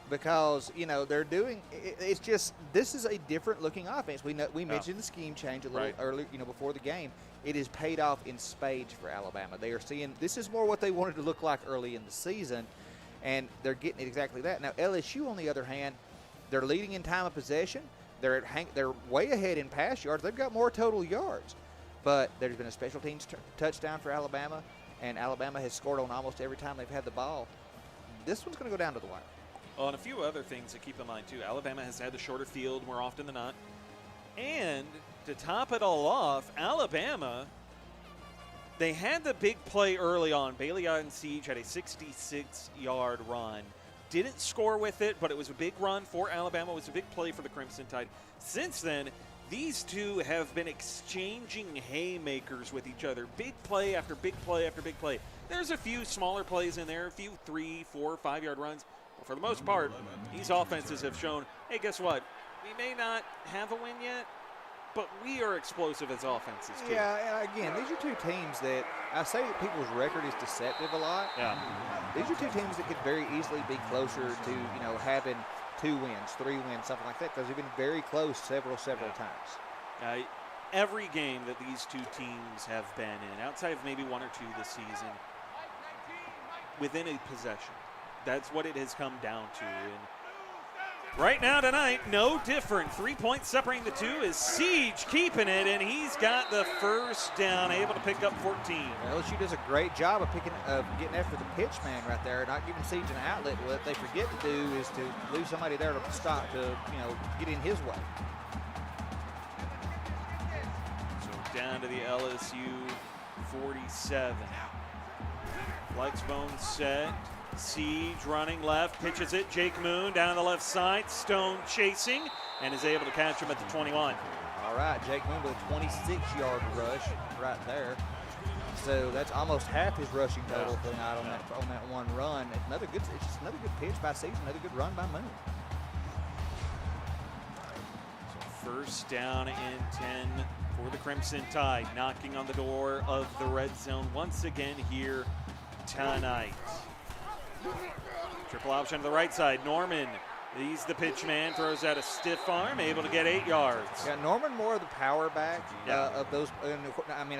because, they're doing – it's just – this is a different looking offense. We mentioned the scheme change a little earlier, before the game. It is paid off in spades for Alabama. They are seeing – this is more what they wanted to look like early in the season, and they're getting it exactly that. Now, LSU, on the other hand, they're leading in time of possession. They're way ahead in pass yards. They've got more total yards. But there's been a special teams touchdown for Alabama, and Alabama has scored on almost every time they've had the ball. This one's going to go down to the wire. Well, and a few other things to keep in mind, too. Alabama has had the shorter field more often than not. And to top it all off, Alabama, they had the big play early on. Bailey on Siege had a 66-yard run. Didn't score with it, but it was a big run for Alabama. It was a big play for the Crimson Tide. Since then, these two have been exchanging haymakers with each other. Big play after big play after big play. There's a few smaller plays in there, a few 3, 4, 5-yard runs. But for the most part, these offenses have shown, hey, guess what? We may not have a win yet, but we are explosive as offenses, too. Yeah, and again, these are two teams that I say that people's record is deceptive a lot. Yeah. These are two teams that could very easily be closer to, having 2 wins, 3 wins, something like that, because they've been very close several times. Every game that these two teams have been in, outside of maybe 1 or 2 this season, within a possession. That's what it has come down to. And right now tonight, no different. 3 points separating the two is Siege keeping it, and he's got the first down, able to pick up 14. LSU does a great job of getting after the pitch man right there, not giving Siege an outlet. What they forget to do is to lose somebody there to stop, to get in his way. So down to the LSU 47. Flex bone set. Siege running left, pitches it. Jake Moon down the left side. Stone chasing and is able to catch him at the 21. All right, Jake Moon with a 26-yard rush right there. So that's almost half his rushing total tonight on that one run. It's just another good pitch by Siege, another good run by Moon. So first down and 10 for the Crimson Tide, knocking on the door of the red zone once again here tonight. Triple option to the right side. Norman, he's the pitch man, throws out a stiff arm, able to get 8 yards. Yeah, Norman more of the power back of those.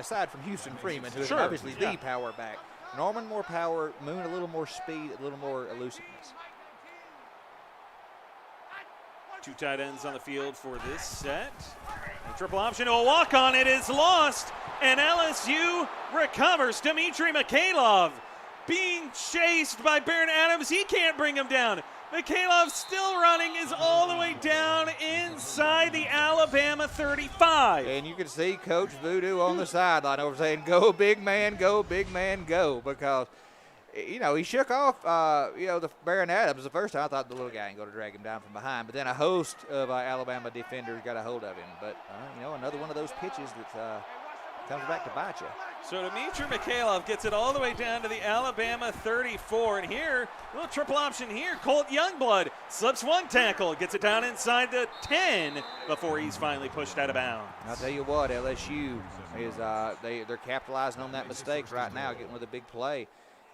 Aside from Houston Freeman, who is obviously the power back. Norman more power, Moon a little more speed, a little more elusiveness. 2 tight ends on the field for this set. A triple option to a walk-on. It is lost, and LSU recovers. Dmitry Mikhailov being chased by Baron Adams. He can't bring him down. Mikhailov still running, is all the way down inside the Alabama 35. And you can see Coach Voodoo on the sideline over saying, go big man, go, because, he shook off, the Baron Adams the first time. I thought the little guy ain't going to drag him down from behind. But then a host of Alabama defenders got a hold of him. But, another one of those pitches that comes back to bite you. So Dmitry Mikhailov gets it all the way down to the Alabama 34. And here, a little triple option here. Colt Youngblood slips one tackle, gets it down inside the 10 before he's finally pushed out of bounds. I'll tell you what, LSU is they're capitalizing on that mistake right now, getting with a big play.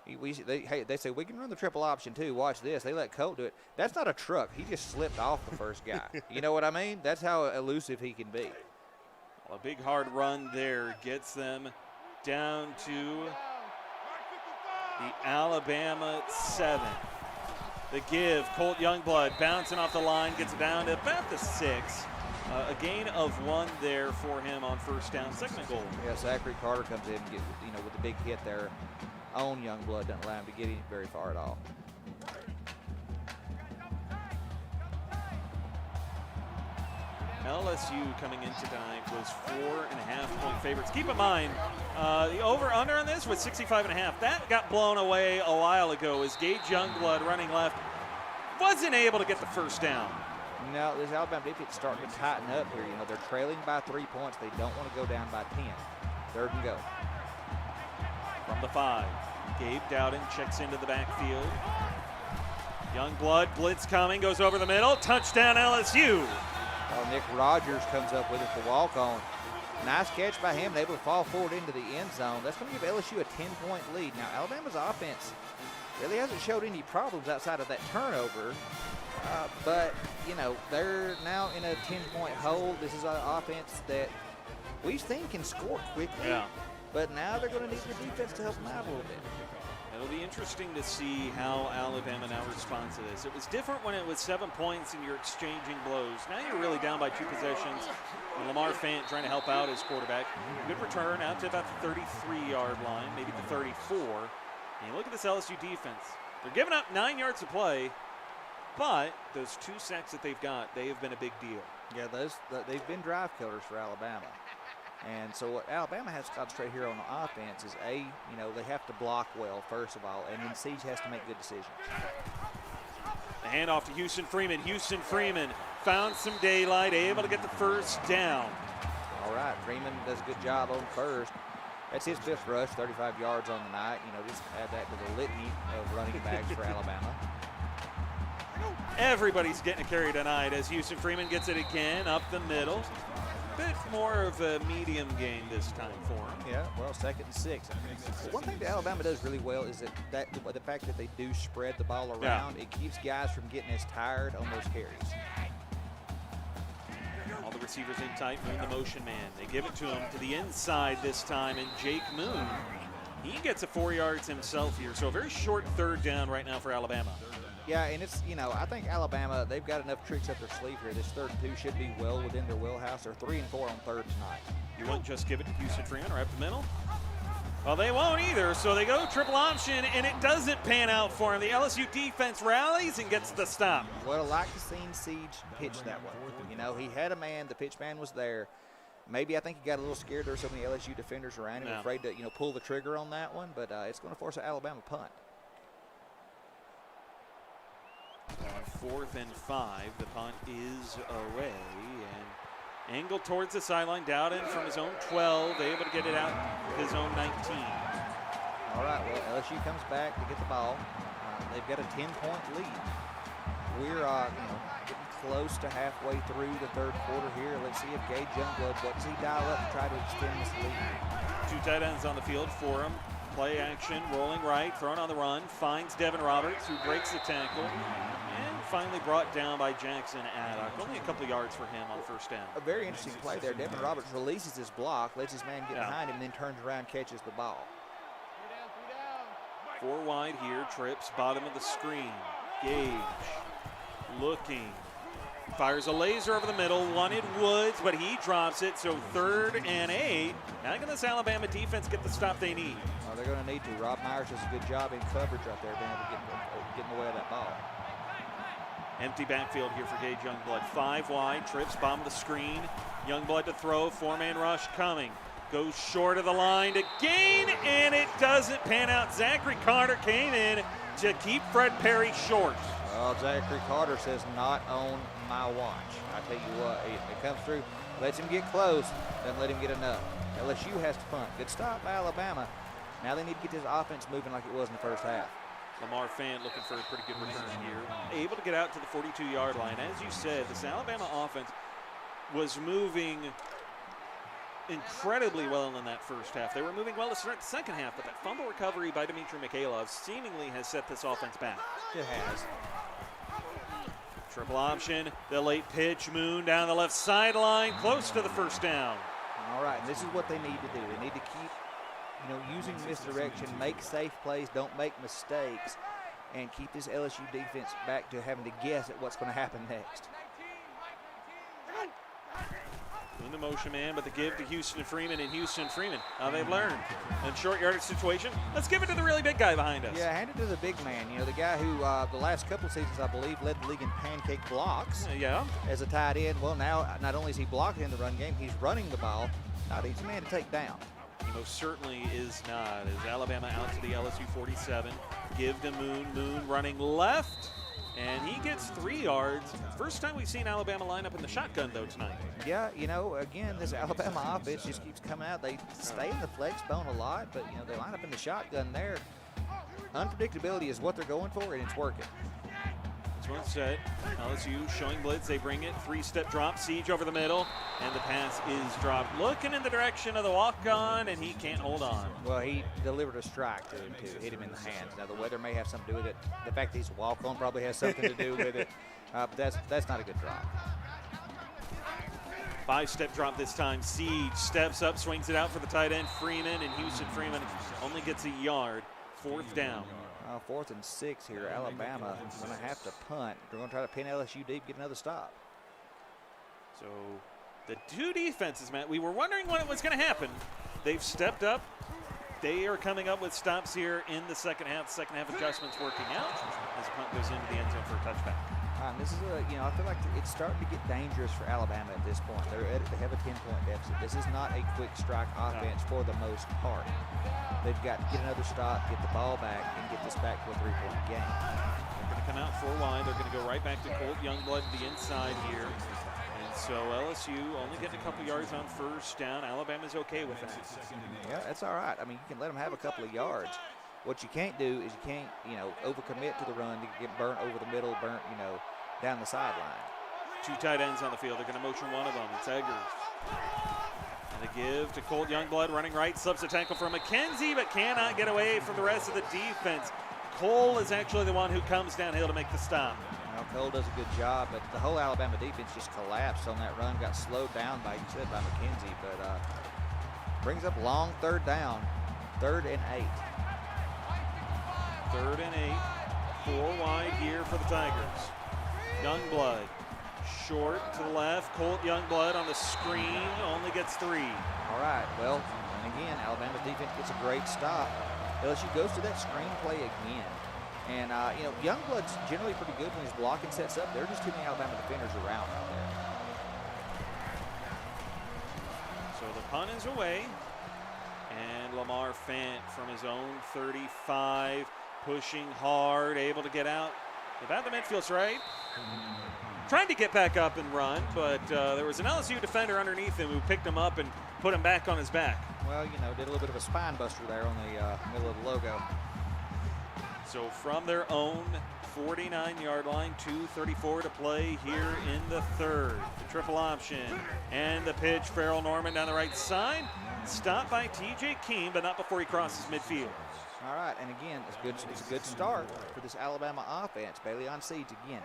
They say, we can run the triple option too. Watch this. They let Colt do it. That's not a truck. He just slipped off the first guy. You know what I mean? That's how elusive he can be. A big hard run there gets them down to the Alabama 7. The give, Colt Youngblood bouncing off the line, gets it down to about the 6. A gain of 1 there for him on first down, second and goal. Yeah, Zachary Carter comes in and gets, with the big hit there on Youngblood, doesn't allow him to get him very far at all. LSU coming in tonight was 4.5-point favorites. Keep in mind, the over-under on this was 65.5. That got blown away a while ago as Gage Youngblood running left wasn't able to get the first down. No, this Alabama defense is starting to tighten up here. They're trailing by 3 points. They don't want to go down by 10. 3rd and go. From the 5, Gabe Dowden checks into the backfield. Youngblood, blitz coming, goes over the middle. Touchdown LSU. Nick Rogers comes up with it to walk on. Nice catch by him, able to fall forward into the end zone. That's going to give LSU a 10-point lead. Now, Alabama's offense really hasn't showed any problems outside of that turnover. But, they're now in a 10-point hole. This is an offense that we've seen can score quickly. Yeah. But now they're going to need the defense to help them out a little bit. It'll be interesting to see how Alabama now responds to this. It was different when it was 7 points and you're exchanging blows. Now you're really down by 2 possessions. And Lamar Fant trying to help out his quarterback. Good return out to about the 33-yard line, maybe the 34. And you look at this LSU defense. They're giving up 9 yards to play, but those 2 sacks that they've got, they have been a big deal. Yeah, they've been drive killers for Alabama. And so what Alabama has to concentrate here on the offense is, they have to block well, first of all, and then Siege has to make good decisions. The handoff to Houston Freeman. Houston Freeman found some daylight, able to get the first down. All right, Freeman does a good job on first. That's his 5th rush, 35 yards on the night. Just add that to the litany of running backs for Alabama. Everybody's getting a carry tonight as Houston Freeman gets it again up the middle. bit more of a medium game this time for them. Yeah, well, 2nd and 6. One thing that Alabama does really well is that the fact that they do spread the ball around, it keeps guys from getting as tired on those carries. All the receivers in tight. Moon, the motion man. They give it to him to the inside this time, and Jake Moon, he gets a 4 yards himself here. So a very short 3rd down right now for Alabama. Yeah, and it's, I think Alabama, they've got enough tricks up their sleeve here. This 3rd and 2 should be well within their wheelhouse. They're 3 and 4 on 3rd tonight. You won't just give it to Houston Freeman right up the middle? Well, they won't either, so they go triple option, and it doesn't pan out for him. The LSU defense rallies and gets the stop. Would have liked to seen Siege pitch that one. He had a man, the pitch man was there. Maybe I think he got a little scared. There were so many LSU defenders around him, afraid to, pull the trigger on that one, but it's going to force an Alabama punt. 4th and 5, the punt is away, and angled towards the sideline. Dowden from his own 12, able to get it out of his own 19. All right, well, LSU comes back to get the ball. They've got a 10-point lead. We're getting close to halfway through the 3rd quarter here. Let's see if Gage Youngblood, what does he dial up to try to extend this lead? 2 tight ends on the field for him. Play action, rolling right, thrown on the run, finds Devin Roberts, who breaks the tackle, and finally brought down by Jackson Addock. Only a couple of yards for him on 1st down. A very interesting play there. Devin Roberts releases his block, lets his man get behind him, and then turns around, catches the ball. 4 wide here, trips, bottom of the screen. Gage, looking, fires a laser over the middle, wanted Woods, but he drops it, so 3rd and 8. Now can this Alabama defense get the stop they need? Well, they're going to need to. Rob Myers does a good job in coverage right there, being able to get in the way of that ball. Empty backfield here for Gage Youngblood. 5 wide, trips, bomb of the screen. Youngblood to throw, 4-man rush coming. Goes short of the line to gain, and it doesn't pan out. Zachary Carter came in to keep Fred Perry short. Well, Zachary Carter says, not on my watch. I tell you what, it comes through, lets him get close, doesn't let him get enough. LSU has to punt. Good stop by Alabama. Now they need to get this offense moving like it was in the 1st half. Lamar Fant looking for a pretty good return here. Able to get out to the 42-yard line. As you said, this Alabama offense was moving incredibly well in that 1st half. They were moving well to start the 2nd half, but that fumble recovery by Dmitry Mikhailov seemingly has set this offense back. It has. Triple option, the late pitch, Moon down the left sideline, close to the 1st down. All right, and this is what they need to do. They need to keep, using misdirection, make safe plays, don't make mistakes, and keep this LSU defense back to having to guess at what's going to happen next. In the motion man, but the give to Houston Freeman, and Houston Freeman, they've learned. In short yardage situation, let's give it to the really big guy behind us. Yeah, hand it to the big man. The guy who the last couple of seasons, I believe, led the league in pancake blocks. Yeah. As a tight end. Well, now not only is he blocking in the run game, he's running the ball. Not easy man to take down. He most certainly is not. As Alabama out to the LSU 47, give to Moon. Moon running left, and he gets 3 yards. First time we've seen Alabama line up in the shotgun, though, tonight. Yeah, again, this Alabama offense just keeps coming out. They stay in the flex bone a lot, but, they line up in the shotgun there. Unpredictability is what they're going for, and it's working. This one's set. LSU showing blitz. They bring it. 3-step drop. Siege over the middle. And the pass is dropped. Looking in the direction of the walk-on, and he can't hold on. Well, he delivered a strike to him, too. Hit him in the hands. Now, the weather may have something to do with it. The fact that he's a walk-on probably has something to do with it. But that's not a good drop. 5-step drop this time. Siege steps up, swings it out for the tight end, Freeman, and Houston Freeman only gets a yard. 4th down. 4th and 6 here. Alabama going to have to punt. They're going to try to pin LSU deep, get another stop. So the 2 defenses, Matt, we were wondering when it was going to happen. They've stepped up. They are coming up with stops here in the 2nd half. 2nd half adjustments working out as the punt goes into the end zone for a touchback. This is I feel like it's starting to get dangerous for Alabama at this point. They have a 10-point deficit. This is not a quick strike offense for the most part. They've got to get another stop, get the ball back, and get this back to a 3-point game. They're going to come out 4 wide. They're going to go right back to Colt Youngblood to the inside here. And so LSU only getting a couple yards on 1st down. Alabama's okay with that. Yeah, that's all right. You can let them have a couple of yards. What you can't do is you can't, overcommit to the run to get burnt over the middle, down the sideline. Two tight ends on the field. They're going to motion one of them. It's Eggers. And a give to Colt Youngblood, running right, slips a tackle from McKenzie, but cannot get away from the rest of the defense. Cole is actually the one who comes downhill to make the stop. Well, Cole does a good job, but the whole Alabama defense just collapsed on that run, got slowed down by McKenzie, but brings up long third down, 3rd and 8. 3rd and 8, 4 wide here for the Tigers. Youngblood, short to the left. Colt Youngblood on the screen, only gets 3. All right, well, and again, Alabama defense gets a great stop. LSU goes to that screen play again. And, you know, Youngblood's generally pretty good when his blocking sets up. There are just too many Alabama defenders around out there. So the punt is away. And Lamar Fant from his own 35, pushing hard, able to get out about the midfield straight. Trying to get back up and run, but there was an LSU defender underneath him who picked him up and put him back on his back. Well, you know, did a little bit of a spine buster there on the middle of the logo. So from their own 49-yard line, 2:34 to play here in the 3rd. The triple option and the pitch. Farrell Norman down the right side. Stopped by T.J. Keene, but not before he crosses midfield. All right, and again, it's a good start for this Alabama offense. Bailey on Siege again.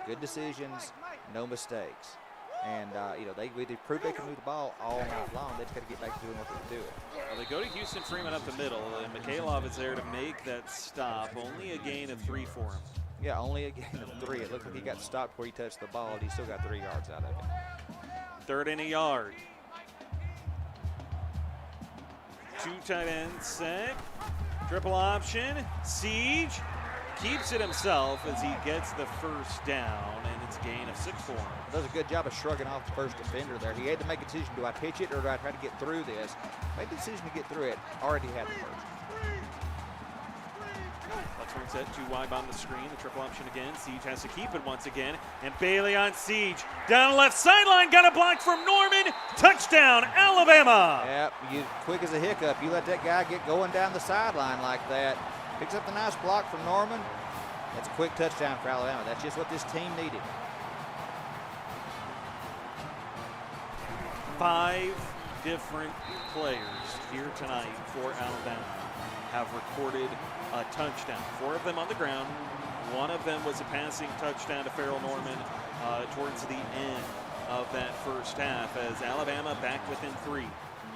Good decisions, no mistakes. And, you know, they proved they can move the ball all night long. They just got to get back to doing what they're doing. Well, they go to Houston Freeman up the middle, and Mikhailov is there to make that stop. Only a gain of 3 for him. Yeah, only a gain of 3. It looked like he got stopped before he touched the ball, and he still got 3 yards out of it. 3rd and a yard. 2 tight ends set. Triple option. Siege keeps it himself as he gets the first down, and it's a gain of 6 for him. Does a good job of shrugging off the first defender there. He had to make a decision, do I pitch it or do I try to get through this? Made the decision to get through it, already had the first. Let's ring set, 2 wide on the screen, the triple option again. Siege has to keep it once again, and Bailey on Siege. Down left sideline, got a block from Norman. Touchdown, Alabama! Yep, you quick as a hiccup. You let that guy get going down the sideline like that. Picks up the nice block from Norman. That's a quick touchdown for Alabama. That's just what this team needed. 5 different players here tonight for Alabama have recorded a touchdown. 4 of them on the ground. 1 of them was a passing touchdown to Farrell Norman towards the end of that first half as Alabama back within 3.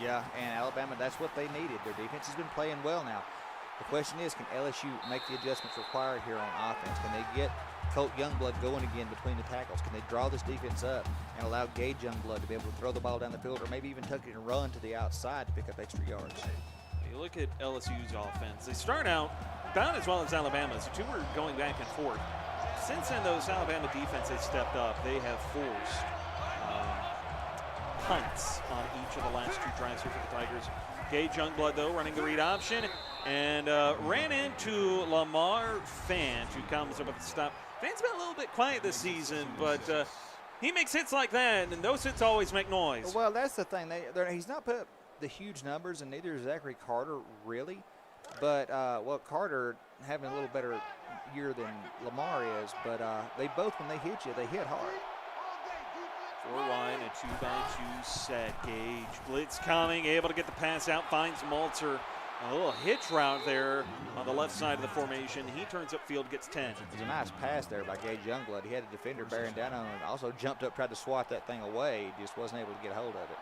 Yeah, and Alabama, that's what they needed. Their defense has been playing well now. The question is, can LSU make the adjustments required here on offense? Can they get Colt Youngblood going again between the tackles? Can they draw this defense up and allow Gage Youngblood to be able to throw the ball down the field or maybe even tuck it and run to the outside to pick up extra yards? You look at LSU's offense. They start out about as well as Alabama's. The 2 were going back and forth. Since then, those Alabama defense has stepped up. They have forced punts on each of the last 2 drives here for the Tigers. Gage Youngblood, though, running the read option and ran into Lamar Fant, who comes up with the stop. Fant's been a little bit quiet this season, but he makes hits like that, and those hits always make noise. Well, that's the thing. He's not put up the huge numbers, and neither is Zachary Carter, really. But, well, Carter having a little better year than Lamar is, but they both, when they hit you, they hit hard. 4 wide, a 2-by-2 set. Gage blitz coming, able to get the pass out, finds Maltzer. A little hitch route there on the left side of the formation. He turns upfield, gets 10. It was a nice pass there by Gage Youngblood. He had a defender bearing down on him and also jumped up, tried to swat that thing away. He just wasn't able to get a hold of it.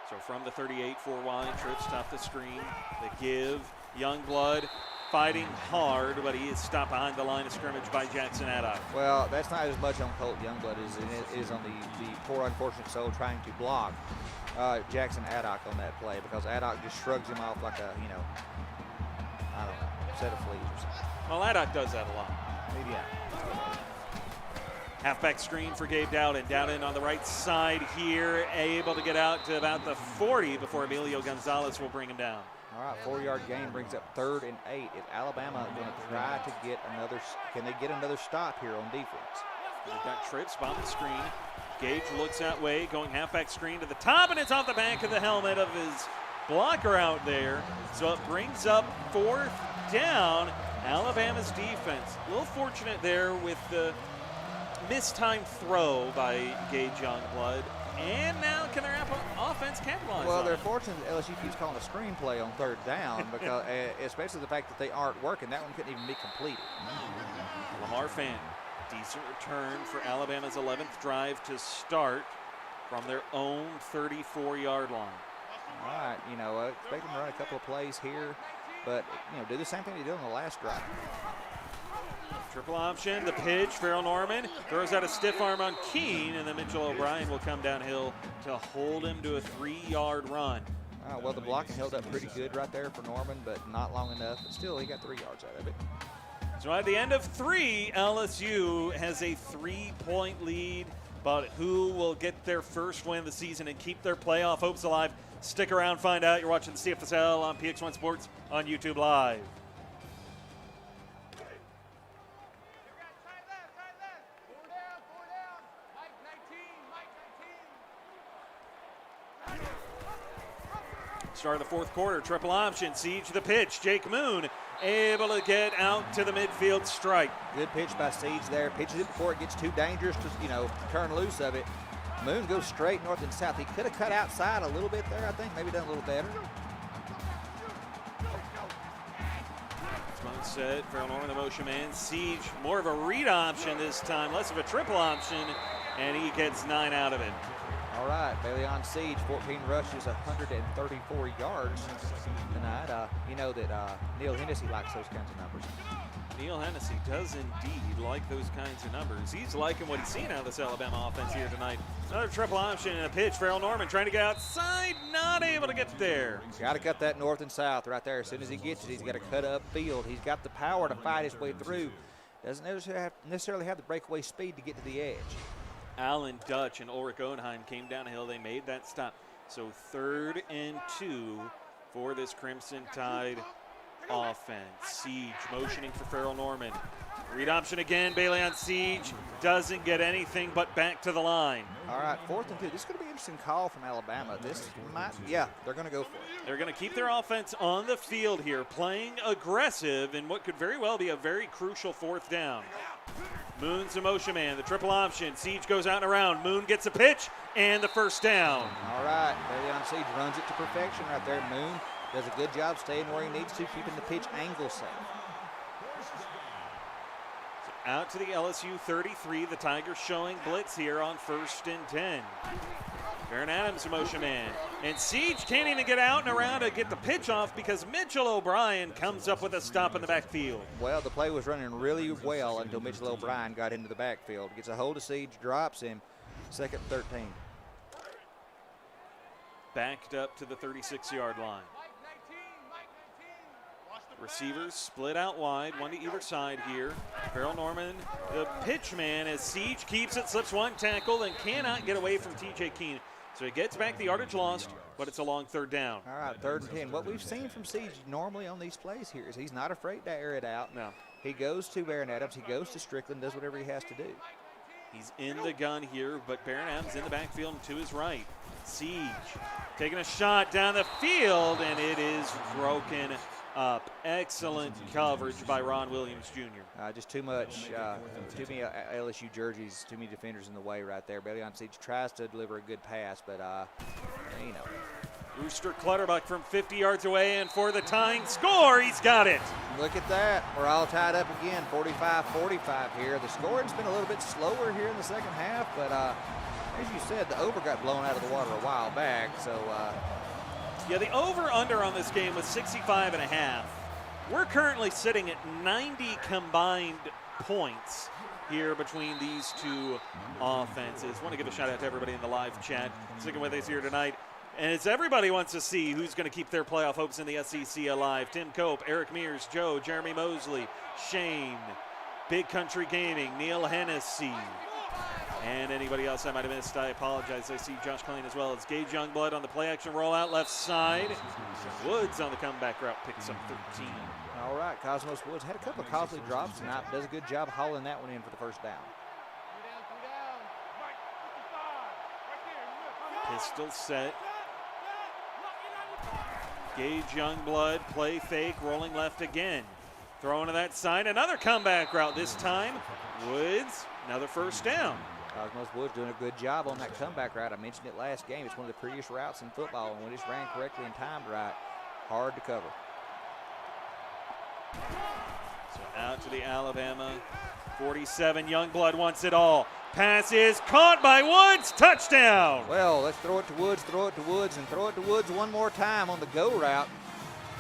So from the 38, 4 wide, trips top the screen. The give, Youngblood fighting hard, but he is stopped behind the line of scrimmage by Jackson Addock. Well, that's not as much on Colt Youngblood as it is on the poor unfortunate soul trying to block Jackson Addock on that play, because Addock just shrugs him off like a, you know, I don't know, set of fleas or something. Well, Addock does that a lot. Maybe, yeah. Halfback screen for Gabe Dowden. Dowden on the right side here, able to get out to about the 40 before Emilio Gonzalez will bring him down. All right, 4-yard gain brings up 3rd and 8. Is Alabama going to try to get another, can they get another stop here on defense? They've got trips on the screen. Gage looks that way, going halfback screen to the top, and it's off the back of the helmet of his blocker out there. So it brings up 4th down. Alabama's defense, a little fortunate there with the mistimed throw by Gage Youngblood. And now can their offense capitalize Well, on they're it? fortunate that LSU keeps calling a screenplay on third down, because especially the fact that they aren't working. That one couldn't even be completed. Lamar Fan, decent return for Alabama's 11th drive to start from their own 34-yard line. All right, expect them to run a couple of plays here, but, do the same thing they did on the last drive. Triple option, the pitch, Farrell Norman throws out a stiff arm on Keene, and then Mitchell O'Brien will come downhill to hold him to a 3-yard run. Well, the blocking held up pretty good right there for Norman, but not long enough. But still, he got 3 yards out of it. So at the end of 3, LSU has a 3-point lead, but who will get their first win of the season and keep their playoff hopes alive? Stick around, find out. You're watching the Cfsl on PX1 Sports on YouTube Live. Start of the fourth quarter, triple option, Siege the pitch. Jake Moon able to get out to the midfield strike. Good pitch by Siege there. Pitches it before it gets too dangerous to, turn loose of it. Moon goes straight north and south. He could have cut outside a little bit there, I think. Maybe done a little better. Moon set, Farrell Norman, the motion man. Siege, more of a read option this time, less of a triple option, and he gets 9 out of it. All right, Bailey on Siege, 14 rushes, 134 yards tonight. You know that Neil Hennessy likes those kinds of numbers. Neil Hennessy does indeed like those kinds of numbers. He's liking what he's seen out of this Alabama offense here tonight. Another triple option and a pitch. Farrell Norman trying to get outside, not able to get there. Got to cut that north and south right there. As soon as he gets it, he's got to cut upfield. He's got the power to fight his way through. Doesn't necessarily have the breakaway speed to get to the edge. Allen Dutch and Ulrich Oenheim came downhill. They made that stop. So 3rd and 2 for this Crimson Tide offense. Siege motioning for Farrell Norman. Read option again. Bailey on Siege. Doesn't get anything but back to the line. All right, 4th and 2. This is going to be an interesting call from Alabama. They're going to go for it. They're going to keep their offense on the field here, playing aggressive in what could very well be a very crucial 4th down. Moon's the motion man, the triple option. Siege goes out and around. Moon gets a pitch and the first down. All right, Bailey on Siege runs it to perfection right there. Moon does a good job staying where he needs to, keeping the pitch angle safe. So out to the LSU 33. The Tigers showing blitz here on 1st and 10. Baron Adams, the motion man. And Siege can't even get out and around to get the pitch off because Mitchell O'Brien comes up with a stop in the backfield. Well, the play was running really well until Mitchell O'Brien got into the backfield. Gets a hold of Siege, drops him, 2nd and 13. Backed up to the 36-yard line. Receivers split out wide, one to either side here. Farrell Norman, the pitch man, as Siege keeps it, slips one tackle and cannot get away from TJ Keene. So he gets back the yardage lost, but it's a long 3rd down. All right, 3rd and 10. What we've seen from Siege normally on these plays here is he's not afraid to air it out. No. He goes to Baron Adams. He goes to Strickland, does whatever he has to do. He's in the gun here, but Baron Adams in the backfield and to his right. Siege taking a shot down the field, and it is broken up. Excellent coverage by Ron Williams Jr. Just too much, too many LSU jerseys, too many defenders in the way right there. Bailey on Siege tries to deliver a good pass, but, Rooster Clutterbuck from 50 yards away, and for the tying score, he's got it. Look at that. We're all tied up again, 45-45 here. The scoring's been a little bit slower here in the second half, but as you said, the over got blown out of the water a while back, so yeah, the over-under on this game was 65.5. We're currently sitting at 90 combined points here between these two offenses. Want to give a shout out to everybody in the live chat sticking with us here tonight. And it's everybody wants to see who's going to keep their playoff hopes in the SEC alive. Tim Cope, Eric Mears, Joe, Jeremy Mosley, Shane, Big Country Gaming, Neil Hennessy, and anybody else I might have missed, I apologize. I see Josh Klein as well. It's Gage Youngblood on the play action rollout left side. Woods on the comeback route picks up 13. All right, Cosmos Woods had a couple of costly drops tonight. Does a good job hauling that one in for the 1st down. Pistol set. Gage Youngblood, play fake, rolling left again. Throwing to that side, another comeback route. This time, Woods, another first down. Cosmos Woods doing a good job on that comeback route. I mentioned it last game. It's one of the prettiest routes in football, and when it's ran correctly and timed right, hard to cover. So out to the Alabama 47. Youngblood wants it all. Pass is caught by Woods. Touchdown. Well, let's throw it to Woods, and throw it to Woods one more time on the go route.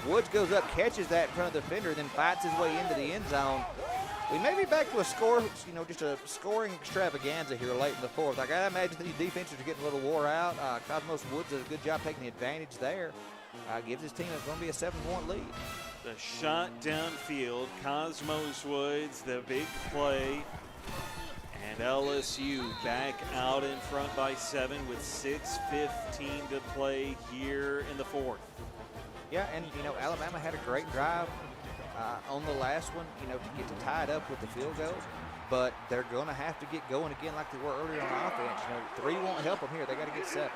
Woods goes up, catches that in front of the defender, then fights his way into the end zone. We may be back to a score, just a scoring extravaganza here late in the fourth. I gotta imagine these defenses are getting a little wore out. Cosmos Woods does a good job taking the advantage there. Gives his team going to be a 7-point lead. The shot downfield, Cosmos Woods, the big play. And LSU back out in front by 7 with 6:15 to play here in the fourth. Yeah, and, Alabama had a great drive on the last one, to get to tie it up with the field goal. But they're going to have to get going again like they were earlier on offense. 3 won't help them here. They got to get 7.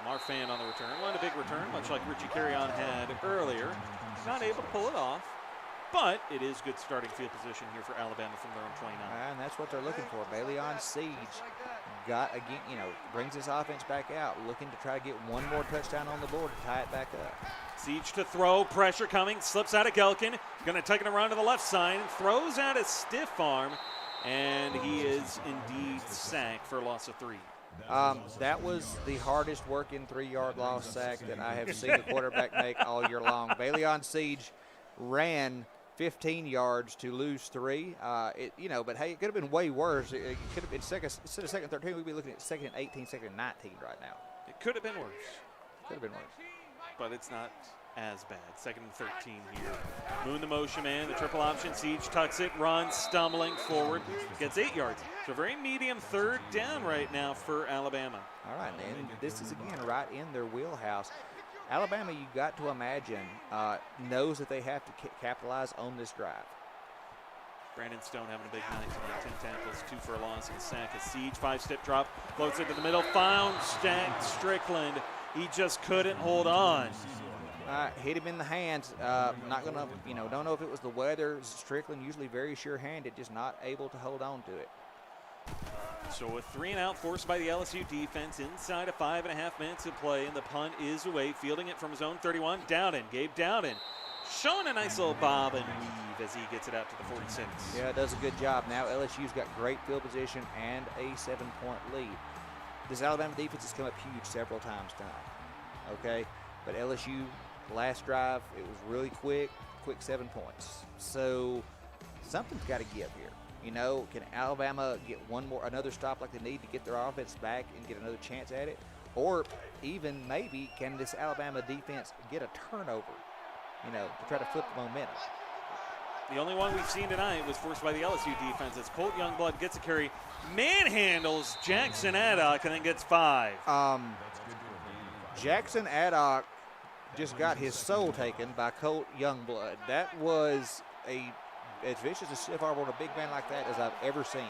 Lamar Fan on the return. Wanted a big return, much like Richie Carrion had earlier. Not able to pull it off, but it is good starting field position here for Alabama from their own 29. And that's what they're looking for. Bailey on Siege brings this offense back out, looking to try to get one more touchdown on the board to tie it back up. Siege to throw, pressure coming, slips out of Gelkin, going to take it around to the left side, throws out a stiff arm, and he is indeed sacked for a loss of 3. That was the hardest working 3-yard loss sack that I have seen the quarterback make all year long. Bailey on Siege ran 15 yards to lose 3. But hey, it could have been way worse. It could have been instead of second 13, we'd be looking at second and 18, second and 19 right now. It could have been worse. Could have been worse. But it's not as bad. Second and 13 here. Moon the motion man, the triple option. Siege tucks it, runs, stumbling forward, gets 8 yards. So very medium third down right now for Alabama. All right, and this is again right in their wheelhouse. Alabama, you got to imagine, knows that they have to capitalize on this drive. Brandon Stone having a big night tonight. 10 tackles, 2 for a loss, and a sack. A Siege 5-step drop, floats into the middle, found Strickland. He just couldn't hold on. Hit him in the hands. Not gonna, don't know if it was the weather. Strickland usually very sure-handed, just not able to hold on to it. So a 3-and-out forced by the LSU defense inside of 5.5 minutes of play, and the punt is away. Fielding it from his own 31, Dowden, Gabe Dowden, showing a nice little bob and weave as he gets it out to the 46. Yeah, does a good job. Now LSU's got great field position and a 7-point lead. This Alabama defense has come up huge several times tonight, okay? But LSU, last drive, it was really quick 7 points. So something's got to give here. Can Alabama get another stop like they need to get their offense back and get another chance at it? Or even maybe can this Alabama defense get a turnover, to try to flip the momentum? The only one we've seen tonight was forced by the LSU defense as Colt Youngblood gets a carry, manhandles Jackson Addock, and then gets 5. Jackson Addock just got his soul taken by Colt Youngblood. That was as vicious a stiff arm on a big man like that as I've ever seen.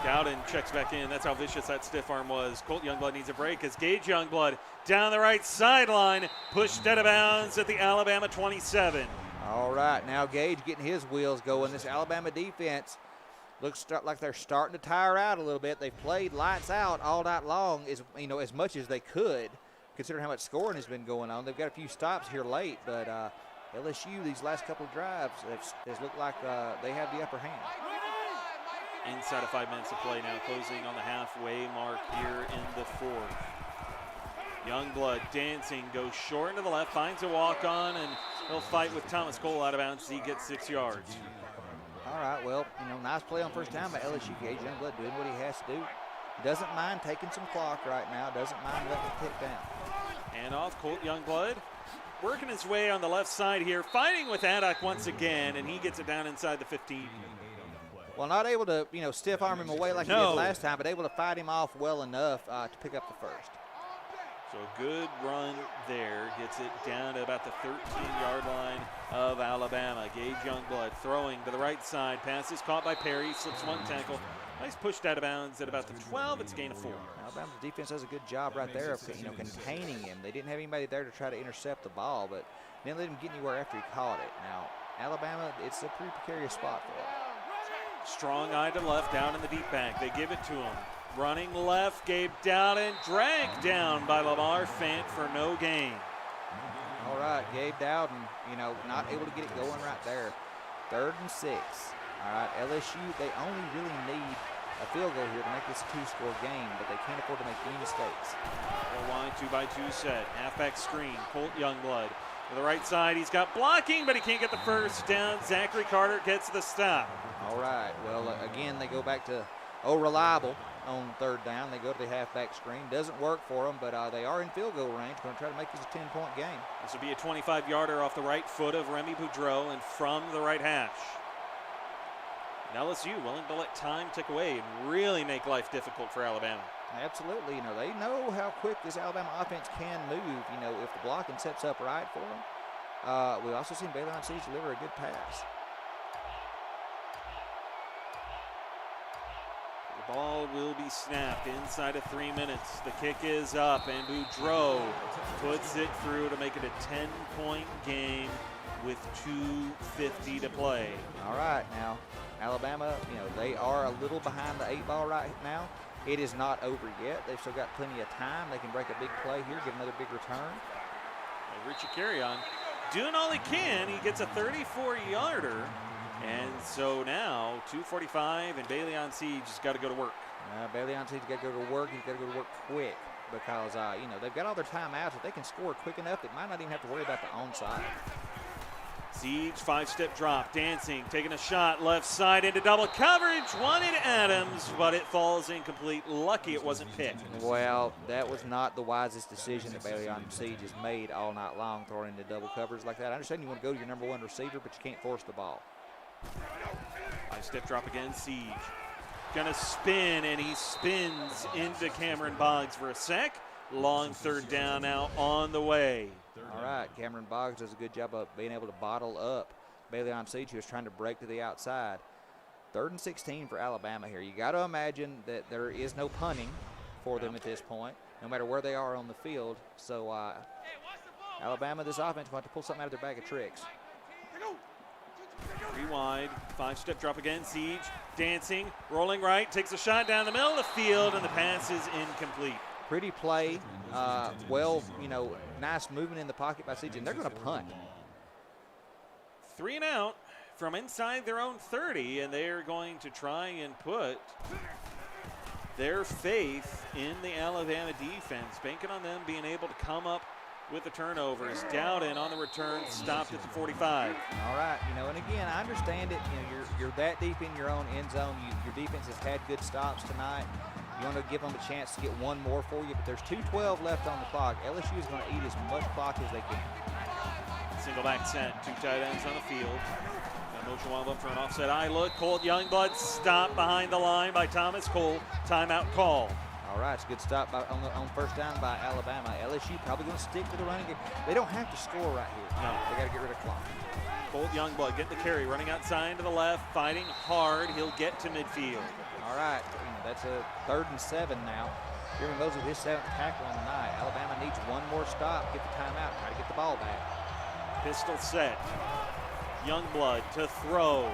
Dowden checks back in. That's how vicious that stiff arm was. Colt Youngblood needs a break as Gage Youngblood down the right sideline, pushed out of bounds at the Alabama 27. All right, now Gage getting his wheels going. This Alabama defense looks like they're starting to tire out a little bit. They've played lights out all night long, as much as they could, considering how much scoring has been going on. They've got a few stops here late, but LSU, these last couple of drives, has looked like they have the upper hand. Inside of 5 minutes of play now, closing on the halfway mark here in the fourth. Youngblood dancing, goes short into the left, finds a walk-on, and he'll fight with Thomas Cole out of bounds. He gets 6 yards. All right, well, nice play on first down by LSU. Gage Youngblood doing what he has to do. Doesn't mind taking some clock right now. Doesn't mind letting it tick down. And off, Colt Youngblood working his way on the left side here, fighting with Addock once again, and he gets it down inside the 15. Well, not able to, stiff arm him away like he did last time, but able to fight him off well enough to pick up the first. So a good run there. Gets it down to about the 13-yard line of Alabama. Gage Youngblood throwing to the right side. Pass is caught by Perry. Slips one tackle. He's pushed out of bounds at about the 12. It's a gain of 4. Alabama's defense does a good job right there of containing him. They didn't have anybody there to try to intercept the ball, but didn't let him get anywhere after he caught it. Now, Alabama, it's a pretty precarious spot for them. Strong eye to left, down in the deep back. They give it to him. Running left, Gabe Dowden, dragged down by Lamar Fant for no gain. All right, Gabe Dowden, not able to get it going right there. 3rd and 6. All right, LSU, they only really need a field goal here to make this a 2-score game, but they can't afford to make any mistakes. A wide 2x2 set, halfback screen, Colt Youngblood. To the right side, he's got blocking, but he can't get the first down. Zachary Carter gets the stop. All right, well, again, they go back to reliable on 3rd down. They go to the halfback screen. Doesn't work for them, but they are in field goal range. Going to try to make this a 10-point game. This will be a 25-yarder off the right foot of Remy Boudreau and from the right hash. And LSU willing to let time tick away and really make life difficult for Alabama. Absolutely. They know how quick this Alabama offense can move, if the blocking sets up right for them. We've also seen Bama Siege deliver a good pass. The ball will be snapped inside of 3 minutes. The kick is up, and Boudreau puts it through to make it a 10-point game with 2:50 to play. All right, now Alabama, they are a little behind the 8 ball right now. It is not over yet. They've still got plenty of time. They can break a big play here, get another big return. Well, Richie Carrion doing all he can. He gets a 34-yarder. And so now, 2:45, and Bailey on Siege has got to go to work. Bailey on Siege got to go to work. He's got to go to work quick because, they've got all their timeouts. If they can score quick enough, they might not even have to worry about the onside. Siege, 5-step drop, dancing, taking a shot, left side into double coverage, wanted Adams, but it falls incomplete. Lucky it wasn't picked. Well, that was not the wisest decision that Bailey on Siege has made all night long, throwing into double coverage like that. I understand you want to go to your #1 receiver, but you can't force the ball. 5-step drop again, Siege. Gonna spin, and he spins into Cameron Boggs for a sec. Long 3rd down now on the way. All right, Cameron Boggs does a good job of being able to bottle up Bailey on Siege, who was trying to break to the outside. 3rd and 16 for Alabama here. You got to imagine that there is no punting for them at this point, no matter where they are on the field. So Alabama, this offense, will have to pull something out of their bag of tricks. 3 wide, 5-step drop again, Siege, dancing, rolling right, takes a shot down the middle of the field, and the pass is incomplete. Pretty play, nice movement in the pocket by Siege, and they're going to punt. 3 and out from inside their own 30, and they're going to try and put their faith in the Alabama defense, banking on them being able to come up with the turnovers. Dowden on the return, stopped at the 45. All right, and again, I understand it. You're that deep in your own end zone. Your defense has had good stops tonight. You want to give them a chance to get one more for you, but there's 2:12 left on the clock. LSU is going to eat as much clock as they can. Single back set, 2 tight ends on the field. Got motion wild up for an offset eye look. Colt Youngblood stopped behind the line by Thomas Cole. Timeout call. All right, it's a good stop on 1st down by Alabama. LSU probably going to stick to the running game. They don't have to score right here. No. They got to get rid of clock. Colt Youngblood getting the carry, running outside to the left, fighting hard. He'll get to midfield. All right, that's a 3rd and 7 now. Jeremy Mosley with his 7th tackle on the night. Alabama needs one more stop, get the timeout, try to get the ball back. Pistol set. Youngblood to throw.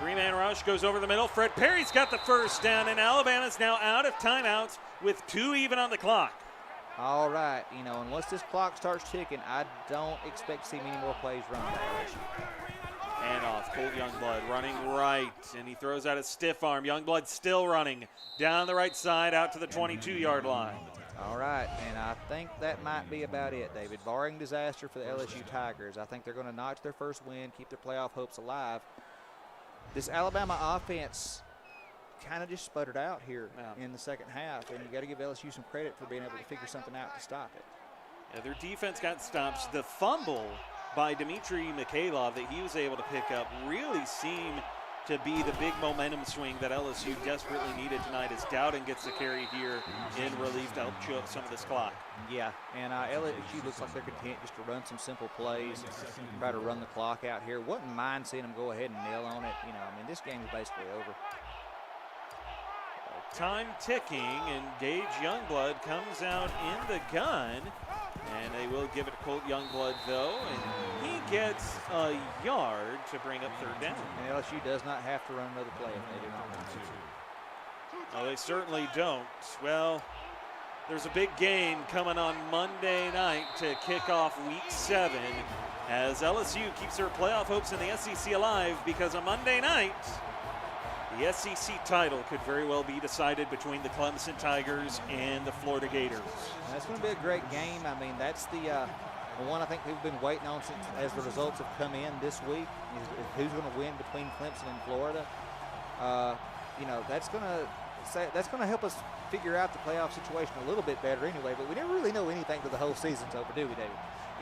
3-man rush goes over the middle. Fred Perry's got the first down, and Alabama's now out of timeouts with 2 even on the clock. All right, and once this clock starts ticking, I don't expect to see many more plays run by LSU. Handoff, Colt Youngblood running right, and he throws out a stiff arm. Youngblood still running down the right side out to the 22-yard line. All right, and I think that might be about it, David. Barring disaster for the LSU Tigers, I think they're going to notch their first win, keep their playoff hopes alive. This Alabama offense kind of just sputtered out here in the second half, and you got to give LSU some credit for being able to figure something out to stop it. Yeah, their defense got stops. The fumble by Dmitry Mikhailov that he was able to pick up really seemed to be the big momentum swing that LSU desperately needed tonight as Dowden gets the carry here in relief to help chew up some of this clock. Yeah, and LSU looks like they're content just to run some simple plays, try to run the clock out here. Wouldn't mind seeing them go ahead and nail on it. This game is basically over. time ticking, and Gage Youngblood comes out in the gun. And they will give it to Colt Youngblood, though, and he gets a yard to bring up third down. And LSU does not have to run another play if they do not want to. Oh, they certainly don't. Well, there's a big game coming on Monday night to kick off Week 7 as LSU keeps their playoff hopes in the SEC alive, because on Monday night, the SEC title could very well be decided between the Clemson Tigers and the Florida Gators. That's going to be a great game. I mean, that's the one I think people have been waiting on since as the results have come in this week. Is who's going to win between Clemson and Florida? You know, that's going to help us figure out the playoff situation a little bit better anyway. But we never really know anything till the whole season's over, do we, David?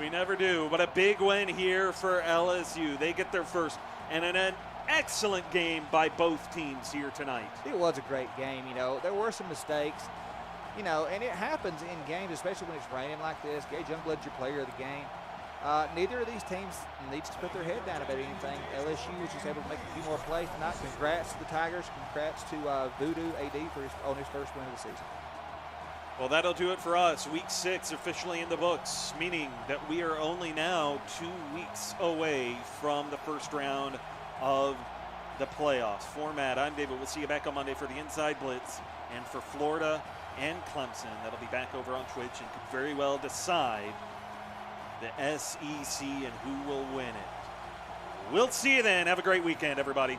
We never do. But a big win here for LSU. They get their first, and an excellent game by both teams here tonight. It was a great game. You know, there were some mistakes. You know, and it happens in games, especially when it's raining like this. Gage Youngblood's your player of the game. Neither of these teams needs to put their head down about anything. LSU was just able to make a few more plays tonight. Congrats to the Tigers. Congrats to Voodoo AD on his first win of the season. Well, that'll do it for us. Week 6 officially in the books, meaning that we are only now 2 weeks away from the first round of the playoffs. Format, I'm David. We'll see you back on Monday for the Inside Blitz. And for Florida and Clemson, that'll be back over on Twitch and could very well decide the SEC and who will win it. We'll see you then. Have a great weekend, everybody.